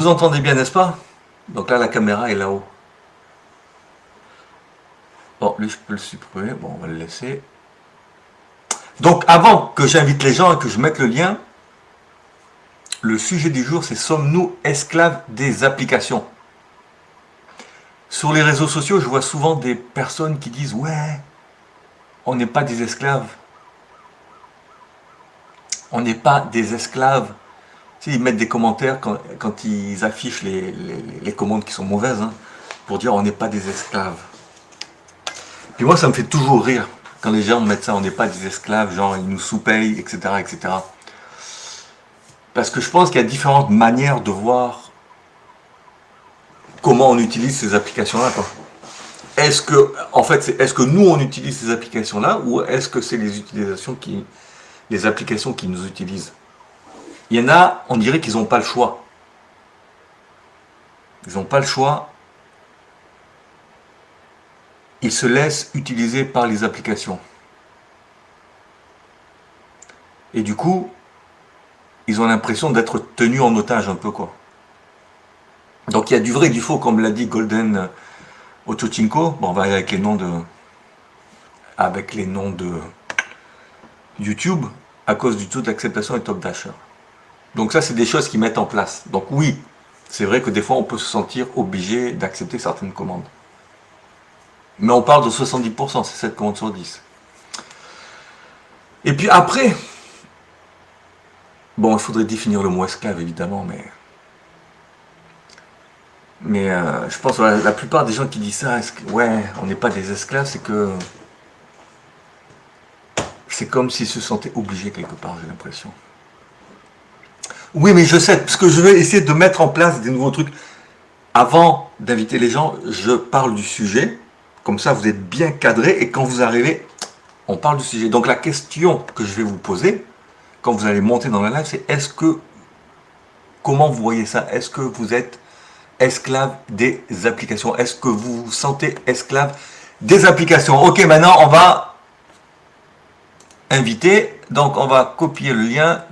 Vous entendez bien, n'est-ce pas? Donc là, la caméra est là-haut. Bon, lui, je peux le supprimer. Bon, on va le laisser. Donc, avant que j'invite les gens et que je mette le lien, le sujet du jour, c'est sommes-nous esclaves des applications? Sur les réseaux sociaux, je vois souvent des personnes qui disent ouais, on n'est pas des esclaves. On n'est pas des esclaves. Tu sais, ils mettent des commentaires quand ils affichent les commandes qui sont mauvaises, hein, pour dire on n'est pas des esclaves. Puis moi, ça me fait toujours rire quand les gens mettent ça, on n'est pas des esclaves, genre ils nous sous-payent, etc., etc. Parce que je pense qu'il y a différentes manières de voir comment on utilise ces applications-là, quoi. Est-ce que, en fait, est-ce que nous on utilise ces applications-là ou est-ce que c'est les applications qui nous utilisent? Il y en a, on dirait qu'ils n'ont pas le choix. Ils n'ont pas le choix. Ils se laissent utiliser par les applications. Et du coup, ils ont l'impression d'être tenus en otage un peu, quoi. Donc il y a du vrai et du faux, comme l'a dit Golden Otochinko. Bon, on va aller avec les noms de YouTube à cause du taux d'acceptation et top dasher. Donc ça, c'est des choses qu'ils mettent en place. Donc oui, c'est vrai que des fois, on peut se sentir obligé d'accepter certaines commandes. Mais on parle de 70%, c'est 7 commandes sur 10. Et puis après, bon, il faudrait définir le mot esclave, évidemment, mais je pense que la plupart des gens qui disent ça, ouais, on n'est pas des esclaves, c'est que c'est comme s'ils se sentaient obligés quelque part, j'ai l'impression. Oui, mais je sais, parce que je vais essayer de mettre en place des nouveaux trucs. Avant d'inviter les gens, je parle du sujet. Comme ça, vous êtes bien cadré et quand vous arrivez, on parle du sujet. Donc la question que je vais vous poser, quand vous allez monter dans la live, c'est comment vous voyez ça? Est-ce que vous êtes esclave des applications? Est-ce que vous vous sentez esclave des applications? Ok, maintenant on va inviter. Donc on va copier le lien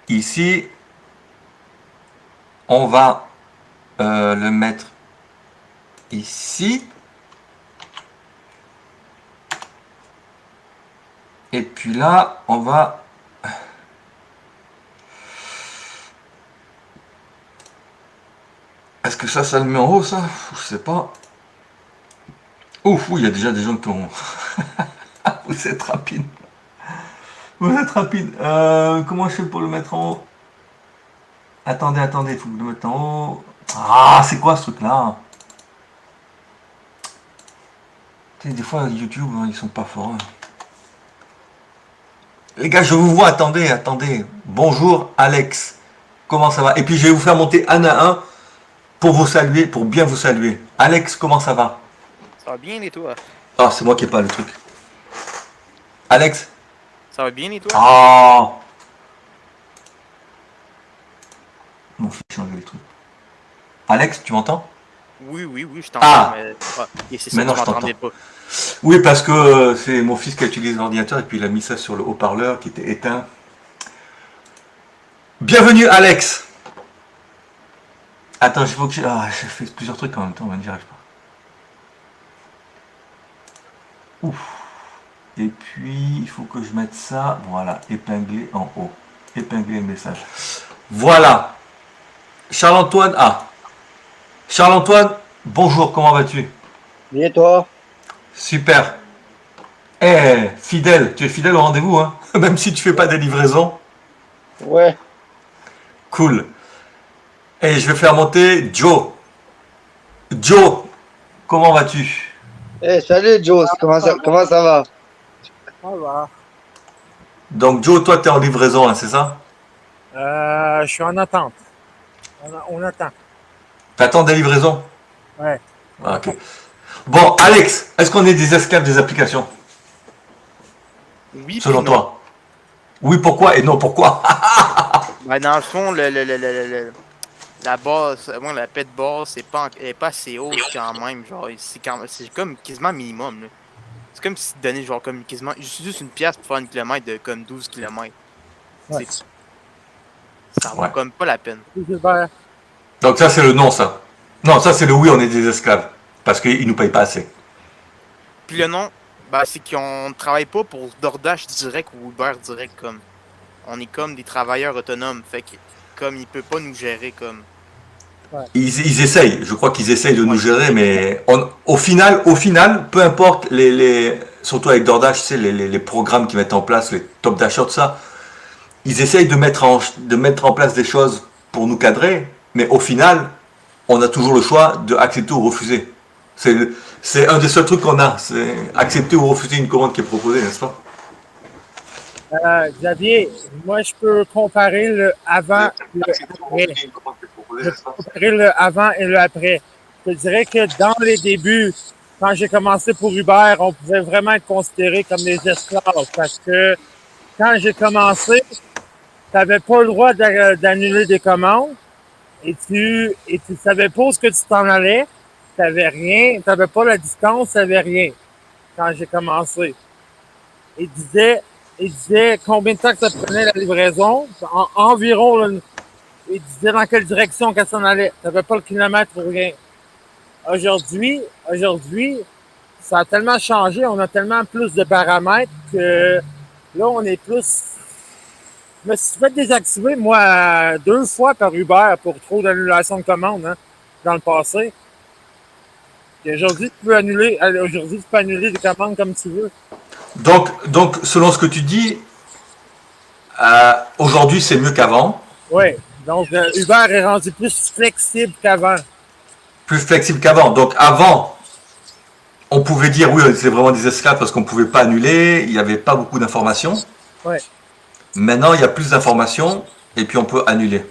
ici. On va le mettre ici. Et puis là, on va... Est-ce que ça le met en haut, ça? Je sais pas. Ouf, oui, il y a déjà des gens qui ont... Vous êtes rapide. Vous êtes rapide. Comment je fais pour le mettre en haut? Attendez, il faut que je le mette en haut. Ah, c'est quoi ce truc-là? Tu sais, des fois, YouTube, hein, ils sont pas forts. Hein. Les gars, je vous vois, attendez. Bonjour, Alex. Comment ça va? Et puis, je vais vous faire monter un à un pour vous saluer, pour bien vous saluer. Alex, comment ça va? Ça va bien et toi? Ah, c'est moi qui ai pas le truc. Alex? Ça va bien et toi? Ah! Bon, faut changer les trucs. Alex, tu m'entends? Oui, je t'entends, Ah! mais et c'est ça, Maintenant, tu je t'entends. m'entendais pas. Oui, parce que c'est mon fils qui a utilisé l'ordinateur et puis il a mis ça sur le haut-parleur qui était éteint. Bienvenue, Alex! Attends, il faut que je fais plusieurs trucs en même temps, mais j'y arrive pas. Ouf. Et puis, il faut que je mette ça, voilà, épinglé en haut. Épingler le message. Voilà. Charles-Antoine, Charles-Antoine, bonjour, comment vas-tu? Et toi? Super. Eh, fidèle, tu es fidèle au rendez-vous, hein? Même si tu fais pas des livraisons. Ouais. Cool. Et je vais faire monter Joe. Joe, comment vas-tu? Salut Joe, comment ça va? Ça va. Donc Joe, toi, tu es en livraison, hein, c'est ça? Je suis en attente. On attend. T'attends des livraisons? Ouais, on Ah, ok. attend. Bon, Alex, est-ce qu'on est des esclaves des applications? Oui puis Selon non. toi? Oui, pourquoi et non, pourquoi? Ben, dans le fond, la base, moi, la paix de base, elle est pas assez haute quand même. Genre, c'est comme quasiment minimum, là. C'est comme si tu donnais, genre, comme quasiment juste une pièce pour faire une kilomètre de comme 12 kilomètres. Ouais. Ça vaut Ouais. comme pas la peine. Gilbert. Donc ça, c'est le non, ça. Non, ça, c'est le oui, on est des esclaves. Parce qu'ils nous payent pas assez. Puis le non, bah c'est qu'on ne travaille pas pour DoorDash direct ou Uber direct comme. On est comme des travailleurs autonomes. Fait que comme il peut pas nous gérer comme. Ils essayent, je crois qu'ils essayent de nous Ouais. gérer, mais au final, peu importe surtout avec DoorDash, tu sais, les programmes qu'ils mettent en place, les top d'achat, tout ça, ils essayent de mettre en place des choses pour nous cadrer, mais au final, on a toujours le choix de accepter ou refuser. C'est un des seuls trucs qu'on a, c'est accepter ou refuser une commande qui est proposée, n'est-ce pas? Xavier, moi, je peux comparer le avant et le après. Je peux comparer le avant et le après. Je te dirais que dans les débuts, quand j'ai commencé pour Uber, on pouvait vraiment être considéré comme des esclaves parce que quand j'ai commencé, tu n'avais pas le droit d'annuler des commandes et tu savais pas où ce que tu t'en allais. Tu n'avais rien, tu n'avais pas la distance, tu n'avais rien quand j'ai commencé. Il disait combien de temps que ça prenait la livraison, environ, là, il disait dans quelle direction qu'elle s'en allait. Tu n'avais pas le kilomètre ou rien. Aujourd'hui, ça a tellement changé, on a tellement plus de paramètres que là, on est plus. Je me suis fait désactiver, moi, 2 fois par Uber pour trop d'annulation de commandes, hein, dans le passé. Et aujourd'hui, tu peux annuler des commandes comme tu veux. Donc, selon ce que tu dis, aujourd'hui c'est mieux qu'avant, Oui. Donc, Uber est rendu plus flexible qu'avant. plus flexible qu'avant. Donc avant, on pouvait dire oui, c'est vraiment des esclaves parce qu'on ne pouvait pas annuler, il n'y avait pas beaucoup d'informations. Ouais. Maintenant, il y a plus d'informations et puis on peut annuler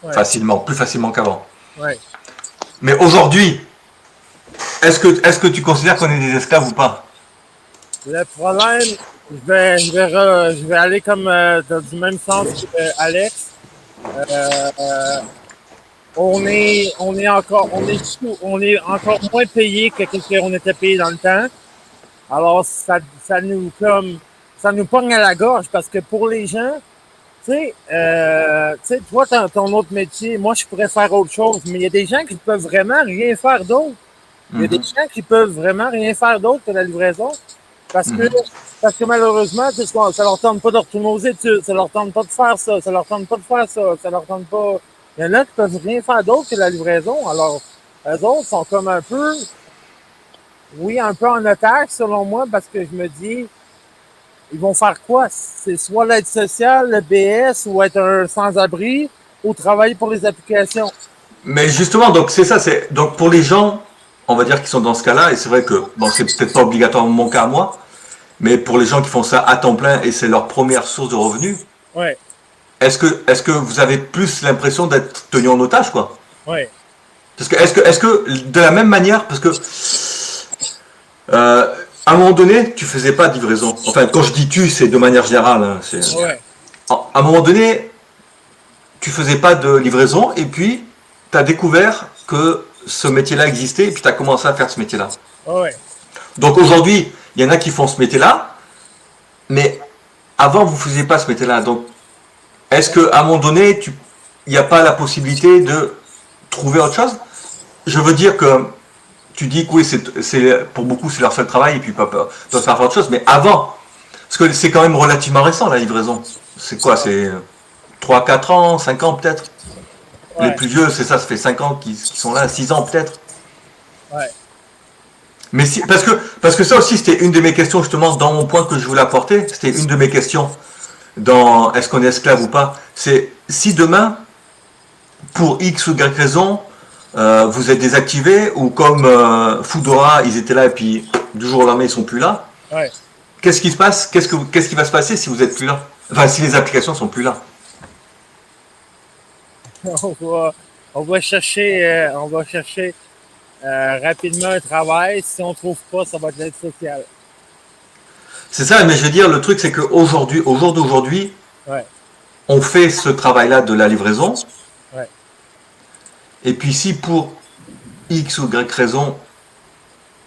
Ouais. facilement, plus facilement qu'avant. Ouais. Mais aujourd'hui, est-ce que tu considères qu'on est des esclaves ou pas? Le problème, je vais aller comme dans du même sens que Alex. On est encore moins payé que ce qu'on était payé dans le temps. Alors ça nous pogne à la gorge parce que pour les gens, tu sais, toi ton autre métier, moi je pourrais faire autre chose, mais il y a des gens qui peuvent vraiment rien faire d'autre. Il y a des gens qui peuvent vraiment rien faire d'autre que la livraison parce que malheureusement, ça leur tente pas de retourner aux études, ça leur tente pas de faire ça, ça leur tente pas de faire ça, ça leur tente pas. Il y en a qui peuvent rien faire d'autre que la livraison. Alors, eux autres sont comme un peu en otage selon moi parce que je me dis, ils vont faire quoi? C'est soit l'aide sociale, le BS ou être un sans-abri ou travailler pour les applications. Mais justement, donc c'est ça, donc pour les gens, on va dire qu'ils sont dans ce cas-là, et c'est vrai que bon, c'est peut-être pas obligatoirement mon cas à moi, mais pour les gens qui font ça à temps plein et c'est leur première source de revenus, Ouais, est-ce que vous avez plus l'impression d'être tenu en otage, quoi? ouais, Parce que est-ce que de la même manière, parce que à un moment donné, tu faisais pas de livraison. Enfin, quand je dis tu, c'est de manière générale. Hein, ouais, à un moment donné, tu faisais pas de livraison et puis tu as découvert que ce métier-là existait et puis tu as commencé à faire ce métier-là. ouais. Donc aujourd'hui, il y en a qui font ce métier-là, mais avant, vous ne faisiez pas ce métier-là. Donc, est-ce qu'à un moment donné, il n'y a pas la possibilité de trouver autre chose? Je veux dire que tu dis que oui, pour beaucoup, c'est leur seul travail et puis ils peuvent faire autre chose, mais avant, parce que c'est quand même relativement récent la livraison. C'est quoi? C'est 3, 4 ans, 5 ans peut-être? Ouais. Les plus vieux, c'est ça, ça fait 5 ans qu'ils sont là, 6 ans peut-être. Ouais. Mais parce que ça aussi, c'était une de mes questions justement dans mon point que je voulais apporter. C'était une de mes questions dans est-ce qu'on est esclave ou pas. C'est si demain, pour X ou Y raison, vous êtes désactivé ou comme Foodora, ils étaient là et puis du jour au lendemain, ils sont plus là. Ouais. Qu'est-ce qui se passe? Qu'est-ce qui va se passer si vous êtes plus là? Enfin, si les applications sont plus là. On va chercher rapidement un travail. Si on trouve pas, ça va être l'aide sociale. C'est ça, mais je veux dire, le truc, c'est qu'aujourd'hui, au jour d'aujourd'hui, Ouais. on fait ce travail-là de la livraison. Ouais. Et puis si pour X ou Y raison,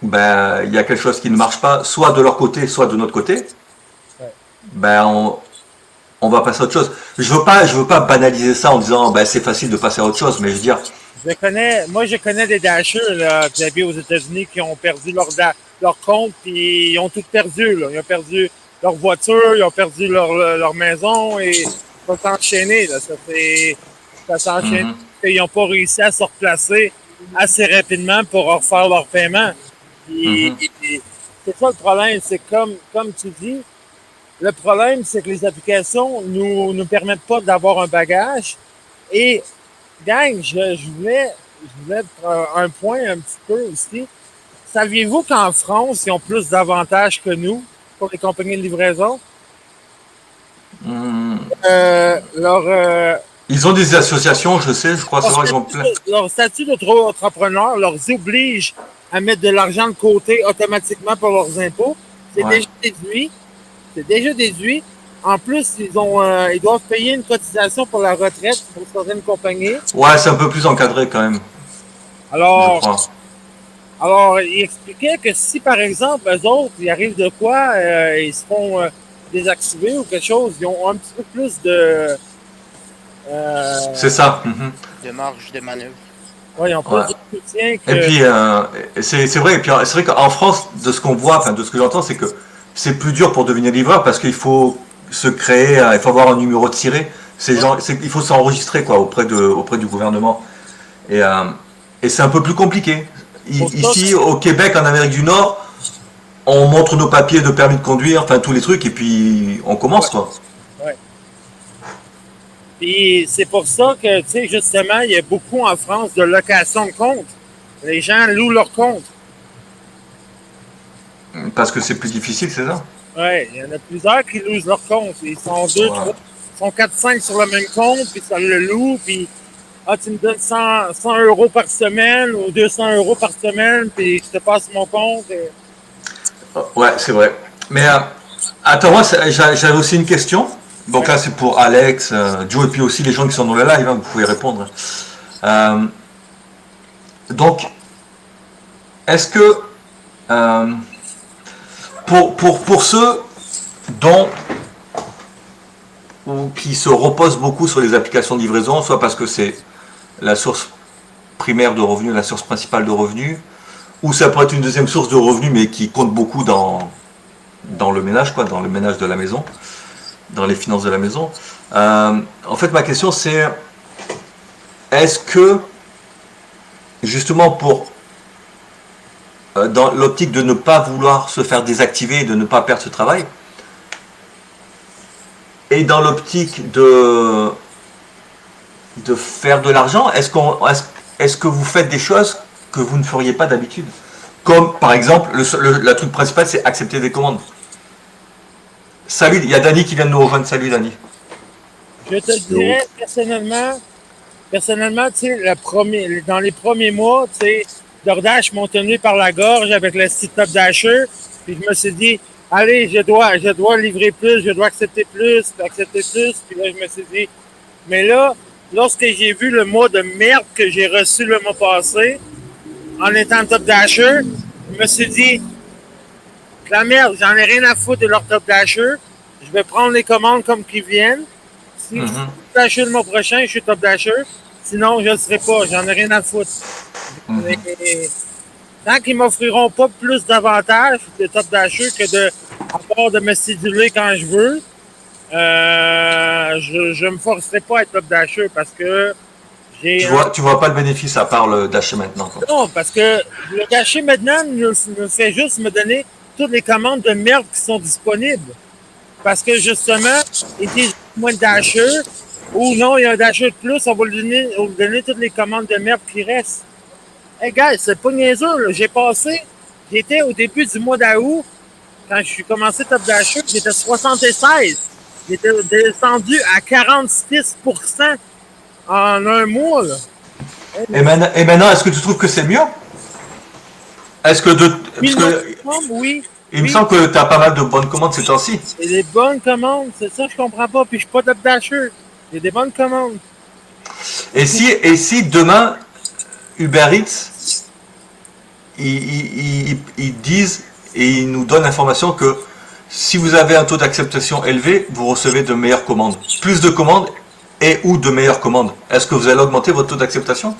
ben, il y a quelque chose qui ne marche pas, soit de leur côté, soit de notre côté, Ouais. ben, on on va passer à autre chose. Je veux pas banaliser ça en disant, ben, c'est facile de passer à autre chose, mais je veux dire, Je connais des dashers, là, Xavier, aux États-Unis, qui ont perdu leur compte, puis ils ont tout perdu, là. Ils ont perdu leur voiture, ils ont perdu leur maison, et ça s'est enchaîné, là. Ça s'est enchaîné. Mhm. Ils n'ont pas réussi à se replacer assez rapidement pour refaire leur paiement. Puis, c'est ça le problème, c'est comme tu dis, le problème, c'est que les applications nous permettent pas d'avoir un bagage. Et, gang, je voulais un point un petit peu aussi. Saviez-vous qu'en France, ils ont plus d'avantages que nous pour les compagnies de livraison? mhm. Leur, Ils ont des associations, je sais, je crois savoir, ils ont plein. leur statut d'entrepreneur leur oblige à mettre de l'argent de côté automatiquement pour leurs impôts. C'est Ouais. déjà déduit. C'est déjà déduit. En plus, ils doivent payer une cotisation pour la retraite pour certaines compagnies. Ouais, c'est un peu plus encadré quand même, je Alors, crois. alors, il expliquait que si, par exemple, eux autres, il arrive de quoi, ils se font désactiver ou quelque chose, ils ont un petit peu plus de... C'est ça. Mhm. De marge de manœuvre. Ouais, ils ont plus Ouais. de soutien que... Et puis, c'est vrai, et puis c'est vrai qu'en France, de ce qu'on voit, enfin de ce que j'entends, c'est que c'est plus dur pour devenir livreur parce qu'il faut se créer, il faut avoir un numéro tiré. Il faut s'enregistrer quoi auprès du gouvernement. Et, euh, et c'est un peu plus compliqué. Ici, au Québec, en Amérique du Nord, on montre nos papiers de permis de conduire, enfin tous les trucs, et puis on commence quoi. Ouais. Puis c'est pour ça que, tu sais, justement, il y a beaucoup en France de location de compte. Les gens louent leur compte. Parce que c'est plus difficile, c'est ça? Ouais, il y en a plusieurs qui louent leur compte. Ils sont deux, Ouais. trois, ils sont 4-5 sur le même compte, puis ça le loue, puis tu me donnes 100 euros par semaine ou 200 euros par semaine, puis je te passe mon compte. Et... Ouais, c'est vrai. Mais attends, moi, j'avais aussi une question. Donc là, c'est pour Alex, Joe, et puis aussi les gens qui sont dans le live, hein, vous pouvez répondre. Donc, est-ce que pour ceux dont ou qui se reposent beaucoup sur les applications de livraison, soit parce que c'est la source primaire de revenus, la source principale de revenus, ou ça pourrait être une deuxième source de revenus, mais qui compte beaucoup dans le ménage, quoi, dans le ménage de la maison, dans les finances de la maison. En fait, ma question c'est, est-ce que, justement pour, dans l'optique de ne pas vouloir se faire désactiver et de ne pas perdre ce travail, et dans l'optique de faire de l'argent, est-ce que vous faites des choses que vous ne feriez pas d'habitude? Comme par exemple, la truc principal, c'est accepter des commandes. Salut, il y a Dani qui vient de nous rejoindre. Salut Dani. Je te dirais, personnellement, tu sais, dans les premiers mois, tu sais, DoorDash m'ont tenu par la gorge avec le site Top Dasher, puis je me suis dit, allez, je dois livrer plus, je dois accepter plus, puis là, je me suis dit, mais là, lorsque j'ai vu le mois de merde que j'ai reçu le mois passé, en étant Top Dasher, je me suis dit, la merde, j'en ai rien à foutre de leur Top Dasher. Je vais prendre les commandes comme qu'ils viennent. Si je suis Top Dasher le mois prochain, je suis Top Dasher. Sinon, je ne le serai pas. J'en ai rien à foutre. Mais, tant qu'ils ne m'offriront pas plus d'avantages de Top Dasher que à part de me céduler quand je veux, je ne me forcerai pas à être Top Dasher parce que Tu vois pas le bénéfice à part le dasher maintenant, quoi. Non, parce que le Dasher maintenant me fait juste me donner toutes les commandes de merde qui sont disponibles. Parce que justement, il dit moins de Dasher, ou non, il y a un Dasher de plus, on va lui donner toutes les commandes de merde qui restent. Hey gars, c'est pas niaiseux, là. J'étais au début du mois d'août, quand je suis commencé Top Dasher, j'étais 76. J'étais descendu à 46% en un mois, là. Et maintenant, est-ce que tu trouves que c'est mieux? Est-ce que Oui. Il me semble que tu as pas mal de bonnes commandes ces temps-ci. C'est des bonnes commandes, c'est ça, je comprends pas. Puis je suis pas Top Dasher. J'ai des bonnes commandes. Et si demain, Uber Eats, ils disent et ils nous donnent l'information que si vous avez un taux d'acceptation élevé, vous recevez de meilleures commandes. Plus de commandes et ou de meilleures commandes. Est-ce que vous allez augmenter votre taux d'acceptation?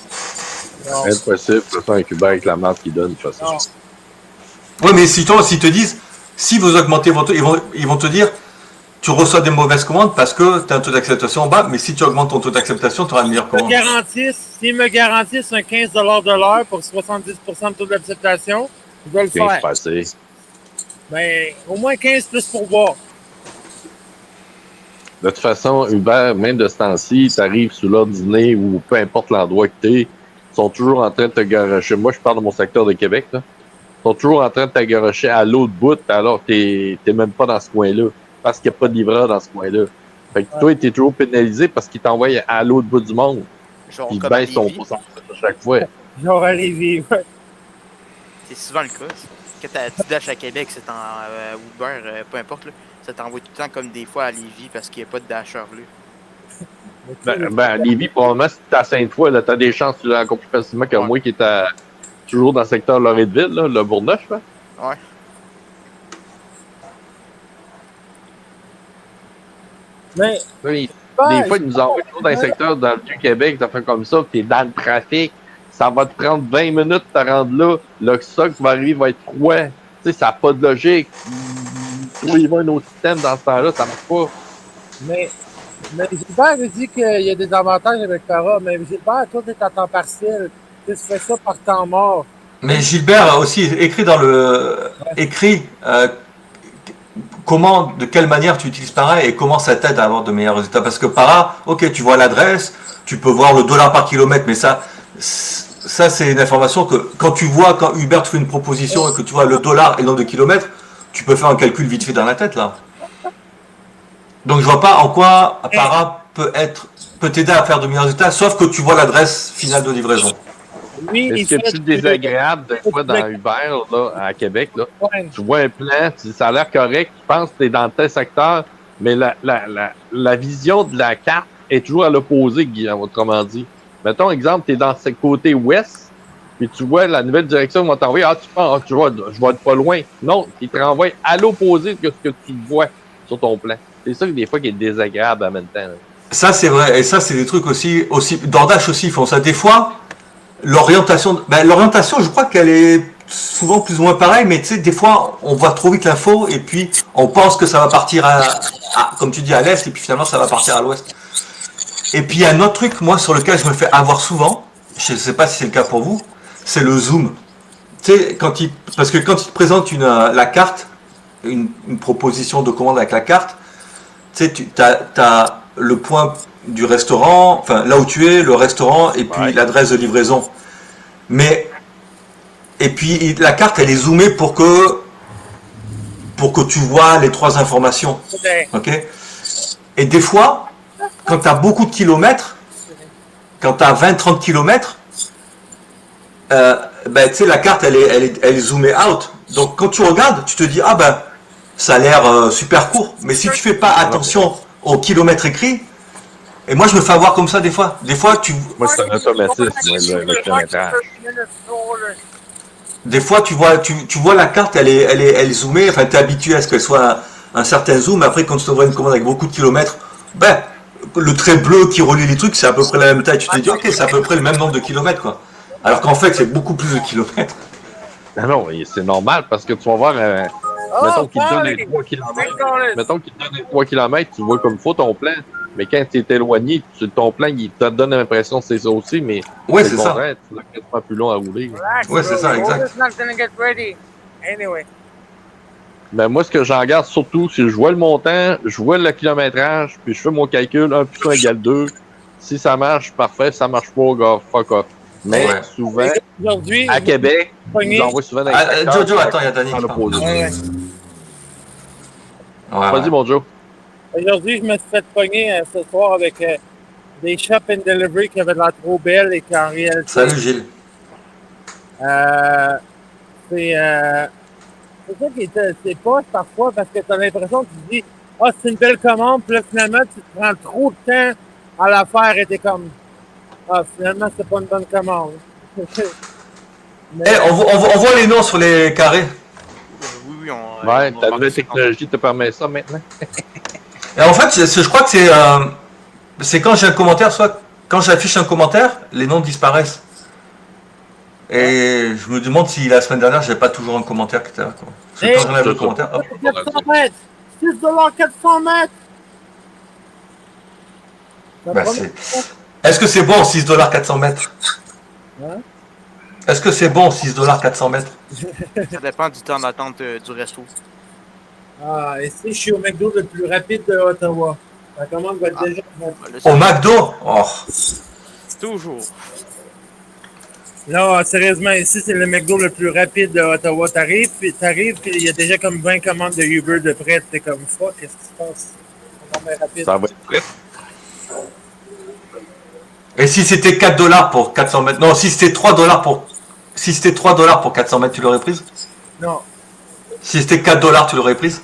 Non. Impossible. De toute façon, un Uber avec la marque qu'il donne, de toute façon. Non. Oui, mais si toi, s'ils te disent, si vous augmentez votre taux, ils vont te dire, tu reçois des mauvaises commandes parce que tu as un taux d'acceptation bas, mais si tu augmentes ton taux d'acceptation, tu auras une meilleure commande. S'ils me garantissent un 15 de l'heure pour 70% de taux d'acceptation, je vais le 15 faire. passé. Ben, au moins 15 plus pour voir. De toute façon, Uber, même de ce temps-ci, tu arrives sous l'heure du dîner ou peu importe l'endroit que tu es, ils sont toujours en train de te garocher. Moi, je parle de mon secteur de Québec, là. Ils sont toujours en train de te garocher à l'autre bout, alors que t'es même pas dans ce coin-là. Parce qu'il n'y a pas de livreur dans ce coin-là. Fait que toi, t'es toujours pénalisé parce qu'ils t'envoient à l'autre bout du monde. Genre Puis ils comme à baissent ton Lévis. pourcentage à chaque fois. Genre à Lévis, ouais. C'est souvent le cas. Quand tu dashes à Québec, c'est en Uber, peu importe, là, ça t'envoie tout le temps comme des fois à Lévis parce qu'il n'y a pas de dasher là. À Lévis, probablement, si t'es à Sainte-Foy, là, t'as des chances, tu l'as encore plus facilement que moi qui est toujours dans le secteur Loretteville, là, le Bourgneuf, là. Ouais. Mais, Oui. ben, Des fois, ils nous envoient toujours dans le secteur dans le Vieux-Québec, ça fait comme ça, t'es dans le trafic, ça va te prendre 20 minutes de te rendre là, le stock va arriver, va être froid. Tu sais, ça n'a pas de logique. Trouvez-moi un autre système dans ce temps-là, ça marche pas. mais Gilbert a dit qu'il y a des avantages avec Para, mais Gilbert, toi, t'es à temps partiel. Tu fais ça par temps mort. Mais Gilbert a aussi écrit dans le comment, de quelle manière tu utilises Para et comment ça t'aide à avoir de meilleurs résultats. Parce que Para, ok, tu vois l'adresse, tu peux voir le dollar par kilomètre, mais ça c'est une information que quand Uber te fait une proposition et que tu vois le dollar et le nombre de kilomètres, tu peux faire un calcul vite fait dans la tête là. Donc je vois pas en quoi Para peut t'aider à faire de meilleurs résultats, sauf que tu vois l'adresse finale de livraison. Oui, Mais il ce qui est fait plus désagréable, des fois, dans Uber, là, à Québec, là, tu vois un plan, ça a l'air correct, tu penses que tu es dans tel secteur, mais la vision de la carte est toujours à l'opposé, Guillaume, autrement dit. Mettons, exemple, tu es dans ce côté ouest, puis tu vois la nouvelle direction qu'ils vont t'envoyer, tu penses, je vais être pas loin. Non, ils te renvoient à l'opposé de ce que tu vois sur ton plan. C'est ça, des fois, qui est désagréable en même temps. Là. Ça c'est vrai, et ça c'est des trucs aussi DoorDash aussi ils font ça. Des fois, l'orientation, je crois qu'elle est souvent plus ou moins pareille, mais tu sais, des fois, on voit trop vite l'info et puis on pense que ça va partir comme tu dis, à l'est, et puis finalement ça va partir à l'ouest. Et puis il y a un autre truc, moi, sur lequel je me fais avoir souvent, je ne sais pas si c'est le cas pour vous, c'est le zoom. Tu sais, parce que quand ils te présentent la carte, une proposition de commande avec la carte, tu sais, tu as le point du restaurant, enfin là où tu es, le restaurant, et puis l'adresse de livraison. Et puis la carte, elle est zoomée pour que tu vois les trois informations. Ok. Et des fois, quand tu as beaucoup de kilomètres, quand tu as 20-30 kilomètres, tu sais, la carte, elle est zoomée out. Donc quand tu regardes, tu te dis, ah ben, ça a l'air super court. Mais si tu fais pas attention aux kilomètres écrits, et moi je me fais avoir comme ça des fois. Des fois, Moi, c'est un automatisme, le kilométrage. Des fois, tu vois la carte, elle est zoomée. Enfin, tu es habitué à ce qu'elle soit un certain zoom. Après, quand tu te vois une commande avec beaucoup de kilomètres, le trait bleu qui relie les trucs, c'est à peu près la même taille. Tu te dis, ok, c'est à peu près le même nombre de kilomètres, quoi. Alors qu'en fait, c'est beaucoup plus de kilomètres. Non, c'est normal parce que tu vas voir, mettons qu'il te donne les 3 km. Mettons qu'il te donne les 3 km, tu vois comme il faut ton plan. Mais quand tu es éloigné, ton plan, il te donne l'impression que c'est ça aussi, mais ouais, c'est ça. Tu l'as quasiment plus long à rouler. Ouais, c'est ça, exact. Ben moi, ce que j'en regarde surtout, c'est que je vois le montant, je vois le kilométrage, puis je fais mon calcul, 1 plus 1 égale 2. Si ça marche, parfait. Si ça marche pas, gars, fuck off. Mais souvent, à Québec, ils envoient souvent dans les Jojo, attends, il y a Danny. Vas-y, mon Joe. Aujourd'hui, je me suis fait pogner ce soir avec des shop and delivery qui avaient l'air trop belles et qui en réalité... Salut Gilles. C'est ça qui est poche parfois parce que tu as l'impression que tu dis « Ah, c'est une belle commande », puis là, finalement, tu te prends trop de temps à la faire et t'es comme « Ah, finalement, c'est pas une bonne commande. » On voit les noms sur les carrés. Oui, début, on. Ouais, on ta va nouvelle voir technologie te permet ça maintenant. Et en fait, je crois que c'est quand j'ai un commentaire, soit quand j'affiche un commentaire, les noms disparaissent. Et je me demande si la semaine dernière, j'avais pas toujours un commentaire qui était là. Quoi. Parce que Et- quand j'enlève le Ça, commentaire, hop. 400 mètres! 6 400 mètres! Ça Bah, promet. Est-ce que c'est bon 6 $ 400 mètres? Hein? Est-ce que c'est bon 6 $ 400 mètres? Ça dépend du temps d'attente du resto. Ah, et si je suis au McDo le plus rapide de Ottawa. La commande va être déjà faite. Voilà, Au McDo? Oh. toujours. Non, sérieusement, ici, c'est le McDo le plus rapide de Ottawa. T'arrives, puis il y a déjà comme 20 commandes de Uber de près. T'es comme, fuck, qu'est-ce qui se passe? C'est vraiment rapide. Ça va être prêt. Et si c'était 4 $ pour 400 mètres? Non, si c'était 3 $ pour... Si c'était 3 $ pour 400 mètres, tu l'aurais prise? Non. Si c'était 4 $, tu l'aurais prise?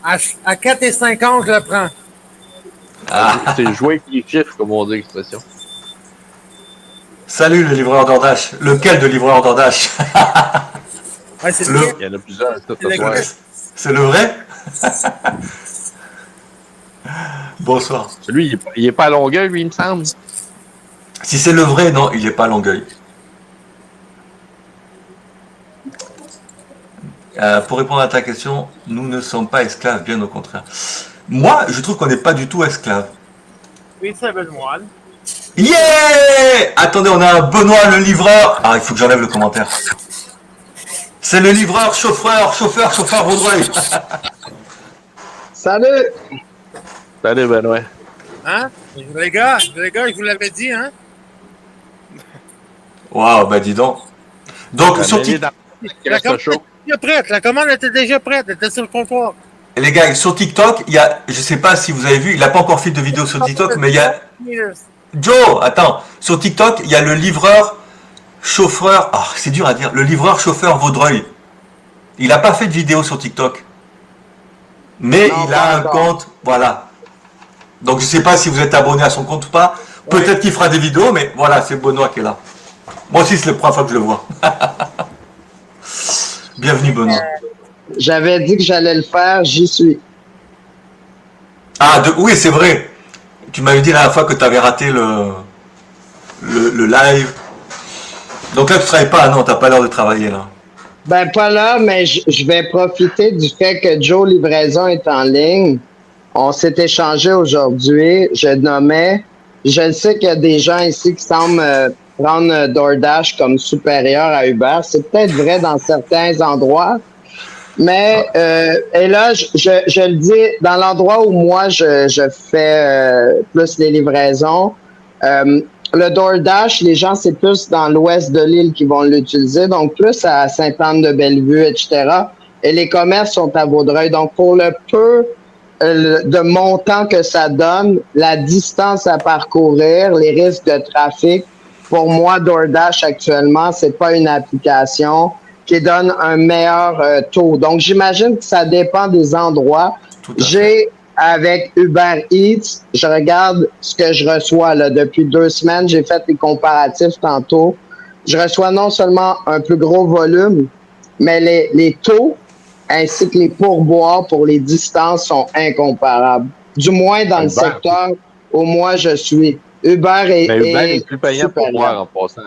À 4,50, je le prends. C'est jouer avec les chiffres, comme on dit l'expression. Salut le livreur d'Ordache. Lequel de livreur d'Ordache? Ouais, c'est Le- bien. Il y en a plusieurs tout Le ce soir. gars. C'est le vrai? Bonsoir. Lui, il est pas à Longueuil, lui, il me semble. Si c'est le vrai, non, il n'est pas à Longueuil. Pour répondre à ta question, nous ne sommes pas esclaves, bien au contraire. Moi, je trouve qu'on n'est pas du tout esclaves. Oui, c'est Benoît. Yeah! Attendez, on a un Benoît le livreur. Ah, il faut que j'enlève le commentaire. C'est le livreur, chauffeur Vaudreuil. Salut! Salut, Benoît. Hein? Les gars, je vous l'avais dit, hein? Waouh, bah dis donc. Donc, sur TikTok, La commande était déjà prête. La commande était déjà prête. Elle était sur le comptoir. les gars, sur TikTok, il y a, je sais pas si vous avez vu, il n'a pas encore fait de vidéo sur TikTok, mais il y a, Joe, attends, sur TikTok, il y a le livreur, chauffeur, ah, c'est dur à dire, le livreur, chauffeur Vaudreuil. Il n'a pas fait de vidéo sur TikTok. Mais Non, il pas a un encore. compte, voilà. Donc je sais pas si vous êtes abonné à son compte ou pas. Peut-être qu'il fera des vidéos, mais voilà, c'est Benoît qui est là. Moi aussi, c'est la première fois que je le vois. Bienvenue, Benoît. J'avais dit que j'allais le faire, j'y suis. Ah, oui, c'est vrai. Tu m'avais dit la dernière fois que tu avais raté le live. Donc là, tu travailles pas, non, t'as pas l'heure de travailler là. Ben, pas là, mais je vais profiter du fait que Joe Livraison est en ligne. On s'est échangé aujourd'hui. Je nommais. Je sais qu'il y a des gens ici qui semblent prendre DoorDash comme supérieur à Uber. C'est peut-être vrai dans certains endroits. Mais, et là, je le dis, dans l'endroit où moi, je fais plus les livraisons, le DoorDash, les gens, c'est plus dans l'ouest de l'île qui vont l'utiliser, donc plus à Sainte-Anne-de-Bellevue, etc. Et les commerces sont à Vaudreuil. Donc, pour le peu de montant que ça donne, la distance à parcourir, les risques de trafic, pour moi, DoorDash, actuellement, c'est pas une application qui donne un meilleur taux. Donc, j'imagine que ça dépend des endroits. Tout à fait. J'ai, avec Uber Eats, je regarde ce que je reçois là, depuis 2 semaines. J'ai fait les comparatifs tantôt. Je reçois non seulement un plus gros volume, mais les taux ainsi que les pourboires pour les distances sont incomparables. Du moins dans le Uber. secteur où moi je suis. Uber est, Mais Uber est plus payant pour supérieur. boire en passant.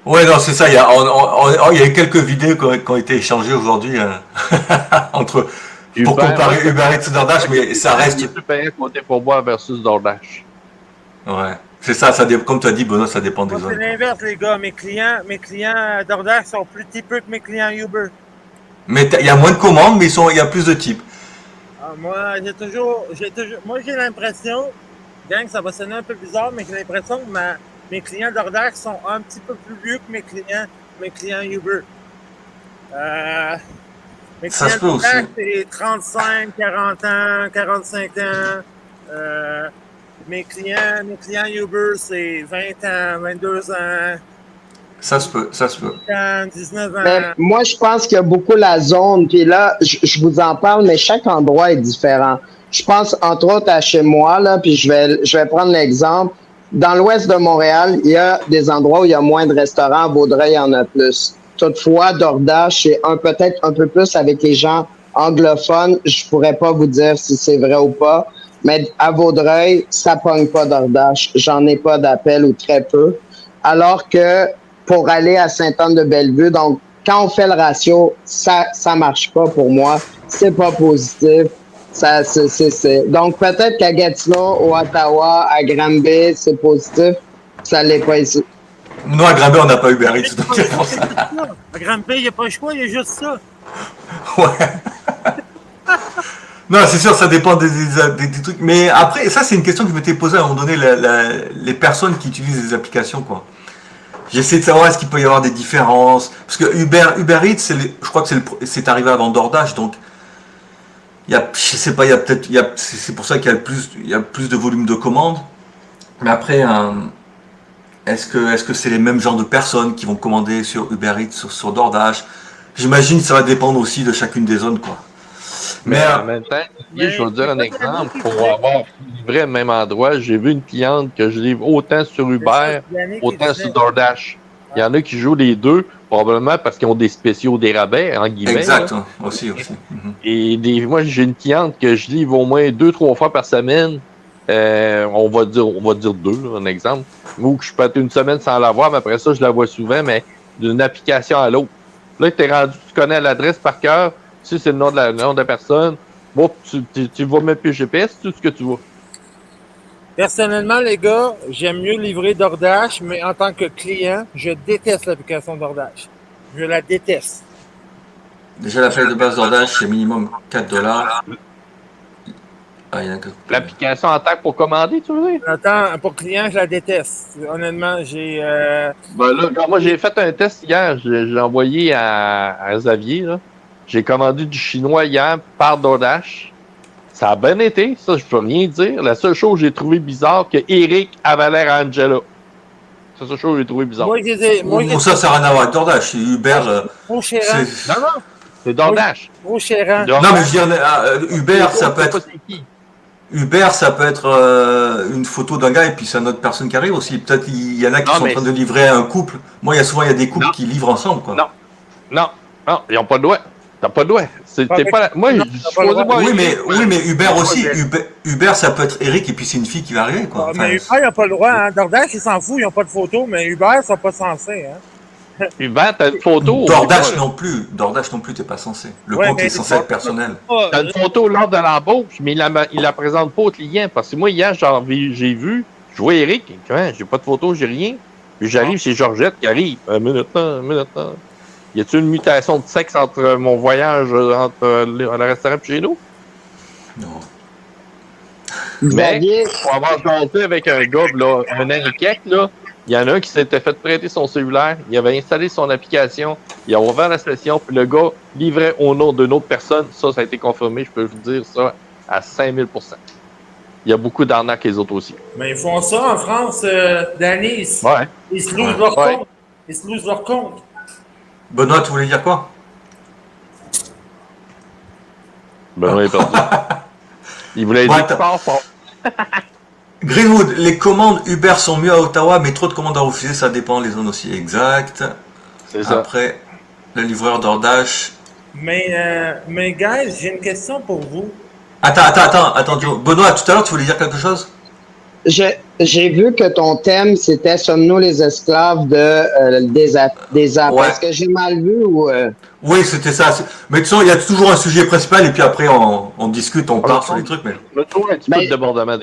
Ouais, non, c'est ça. Il y a eu quelques vidéos qui ont été échangées aujourd'hui entre pour comparer Uber Eats et DoorDash, mais ça reste. Il est plus payant côté pour boire versus DoorDash. Ouais, c'est ça. Comme tu as dit, Benoît, ça dépend des Moi, c'est zones. l'inverse, les gars. Mes clients DoorDash sont plus typeux que mes clients Uber. Mais il y a moins de commandes, mais il y a plus de types. Ah, moi, j'ai l'impression, gang, ça va sonner un peu bizarre, mais j'ai l'impression que mes clients DoorDash sont un petit peu plus vieux que mes clients Uber. Mes Ça se clients peut DoorDash, aussi. c'est 35, 40 ans, 45 ans. Mes clients Uber, c'est 20 ans, 22 ans, Ça se peut. 19 ans. Mais moi, je pense qu'il y a beaucoup la zone. Puis là, je vous en parle, mais chaque endroit est différent. Je pense, entre autres, à chez moi, là, puis je vais prendre l'exemple. dans l'ouest de Montréal, il y a des endroits où il y a moins de restaurants. À Vaudreuil, il y en a plus. Toutefois, DoorDash, c'est peut-être un peu plus avec les gens anglophones. Je pourrais pas vous dire si c'est vrai ou pas. Mais à Vaudreuil, ça pogne pas DoorDash. J'en ai pas d'appel ou très peu. Alors que pour aller à Sainte-Anne-de-Bellevue, donc quand on fait le ratio, ça marche pas pour moi. C'est pas positif. Donc peut-être qu'à Gatineau, au Ottawa, à Granby, c'est positif. Ça l'est pas ici. Non, à Granby, on n'a pas Uber Eats, donc c'est pour ça. À Granby, il n'y a pas le choix, il y a juste ça. Ouais. Non, c'est sûr, ça dépend des trucs. Mais après, ça, c'est une question que je m'étais posée à un moment donné, les personnes qui utilisent les applications, quoi. J'essaie de savoir est-ce qu'il peut y avoir des différences. Parce que Uber Eats, je crois que c'est arrivé avant DoorDash, donc je sais pas, c'est pour ça qu'il y a plus de volume de commandes. Mais après, est-ce que c'est les mêmes genres de personnes qui vont commander sur Uber Eats, sur DoorDash? J'imagine que ça va dépendre aussi de chacune des zones, quoi. Mais en même temps, je vais vous dire un exemple. Pour avoir livré au même endroit, j'ai vu une cliente que je livre autant sur Uber, autant sur DoorDash. Il y en a qui jouent les deux, probablement parce qu'ils ont des spéciaux, des rabais, en guillemets. Exact, aussi. Et moi, j'ai une cliente que je livre au moins 2-3 fois par semaine. On va dire 2, là, un exemple. Ou que je peux être une semaine sans la voir, mais après ça, je la vois souvent, mais d'une application à l'autre. Là, tu es rendu, tu connais l'adresse par cœur. Tu sais, c'est le nom de la personne. Bon, tu vas mettre plus GPS, tout ce que tu veux. Personnellement, les gars, j'aime mieux livrer DoorDash, mais en tant que client, je déteste l'application DoorDash. Je la déteste. Déjà, la feuille de base DoorDash, c'est minimum $4. L'application en tant que pour commander, tu veux dire? Attends, pour client, je la déteste. Honnêtement, j'ai... Ben là, moi, j'ai fait un test hier. J'ai envoyé à Xavier, là. J'ai commandé du chinois hier par DoorDash. Ça a bien été, ça, je peux rien dire. La seule chose que j'ai trouvé bizarre, que Eric avait l'air à Angela. C'est la seule chose que j'ai trouvé bizarre. Ça, ça n'a rien à voir avec DoorDash. C'est Uber. Trop cher. Non, c'est DoorDash. Trop cher. Non, mais je veux dire, Uber, ça peut être... Uber, ça peut être une photo d'un gars et puis c'est une autre personne qui arrive aussi. Peut-être il y en a qui sont en train de livrer un couple. Moi, il y a des couples qui livrent ensemble, quoi. Non, ils n'ont pas de doigt. T'as pas de doigt. Moi, oui, mais Uber aussi. Uber, ça peut être Eric et puis c'est une fille qui va arriver, quoi. Mais Uber, il n'a pas le droit. Hein. DoorDash, ils s'en foutent, ils n'ont pas de photo, mais Uber, ils sont pas censés. Hein. Uber, t'as une photo. DoorDash non plus, t'es pas censé. Le compte est censé être personnel. T'as une photo lors de l'embauche, mais il la présente pas au client. Parce que moi, hier, j'ai vu, je vois Eric, j'ai pas de photo, j'ai rien. Puis j'arrive chez Georgette qui arrive. Un minute. Y a-t-il une mutation de sexe entre mon voyage entre le restaurant et chez nous? Non. Mais, pour avoir chanté avec un gars, là, un Eric, là, il y en a un qui s'était fait prêter son cellulaire, il avait installé son application, il a ouvert la session, puis le gars livrait au nom d'une autre personne. Ça a été confirmé, je peux vous dire ça, à 5000%. Il y a beaucoup d'arnaques les autres aussi. Mais ils font ça en France, Danny. Ils se losent leur compte. Ils se losent leur compte. Benoît, tu voulais dire quoi? Benoît est perdu. Il voulait dire fort. Greenwood, les commandes Uber sont mieux à Ottawa, mais trop de commandes à refuser, ça dépend des zones aussi. Exact. C'est ça. Après, le livreur DoorDash. Mais guys, j'ai une question pour vous. Attends, Joe. Benoît, tout à l'heure, tu voulais dire quelque chose? J'ai vu que ton thème, c'était « Sommes-nous les esclaves des apps? Ouais. Est-ce que j'ai mal vu ou... Oui, c'était ça. Mais de toute façon, il y a toujours un sujet principal et puis après, on discute, on parle sur les trucs. Mais... Je trouve un petit peu de débordement.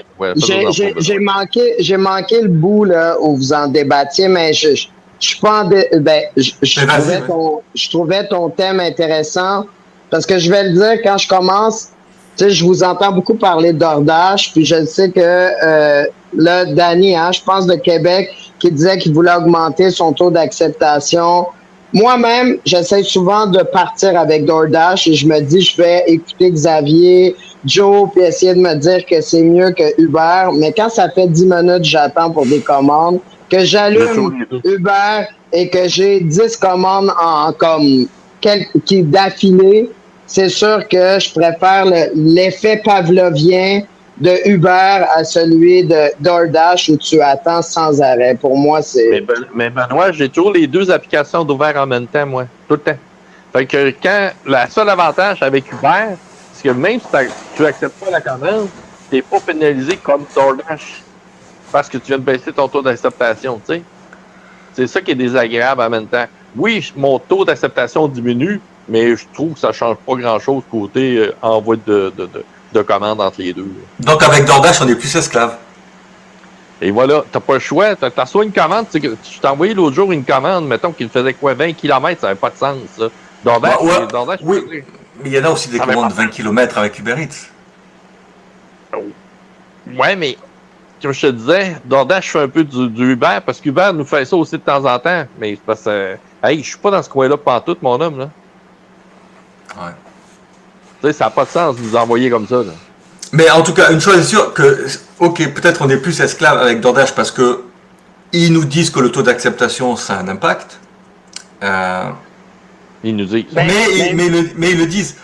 J'ai manqué le bout là, où vous en débattiez, mais je suis pas en... je trouvais ton thème intéressant parce que je vais le dire quand je commence... Tu sais, je vous entends beaucoup parler de DoorDash, puis je sais que là, Danny, je pense de Québec, qui disait qu'il voulait augmenter son taux d'acceptation. Moi-même, j'essaie souvent de partir avec DoorDash et je me dis, je vais écouter Xavier, Joe, puis essayer de me dire que c'est mieux que Uber. Mais quand ça fait 10 minutes, j'attends pour des commandes, que j'allume Uber et que j'ai 10 commandes d'affilée, c'est sûr que je préfère l'effet pavlovien de Uber à celui de DoorDash où tu attends sans arrêt. Pour moi, c'est... Mais Benoît, j'ai toujours les deux applications d'ouvert en même temps, moi. Tout le temps. Fait que le seul avantage avec Uber, c'est que même si tu acceptes pas la commande, t'es pas pénalisé comme DoorDash parce que tu viens de baisser ton taux d'acceptation, tu sais. C'est ça qui est désagréable en même temps. Oui, mon taux d'acceptation diminue, mais je trouve que ça change pas grand-chose côté envoi de commandes entre les deux. Donc avec DoorDash, on est plus esclave. Et voilà, t'as pas le choix. T'as soit une commande, tu t'ai envoyé l'autre jour une commande, mettons qu'il faisait quoi, 20 km, ça n'avait pas de sens, ça. DoorDash, DoorDash, oui, mais il y en a aussi des commandes de 20 km avec Uber Eats. Ouais, mais comme je te disais, DoorDash fait un peu du Uber, parce qu'Uber nous fait ça aussi de temps en temps. Mais c'est parce que, hey, je suis pas dans ce coin-là pantoute, mon homme, là. Ouais. Tu sais, ça n'a pas de sens de nous envoyer comme ça, là. Mais en tout cas, une chose est sûre, que, ok, peut-être on est plus esclave avec DoorDash parce que ils nous disent que le taux d'acceptation, ça a un impact. Ils nous disent. Mais ils le disent.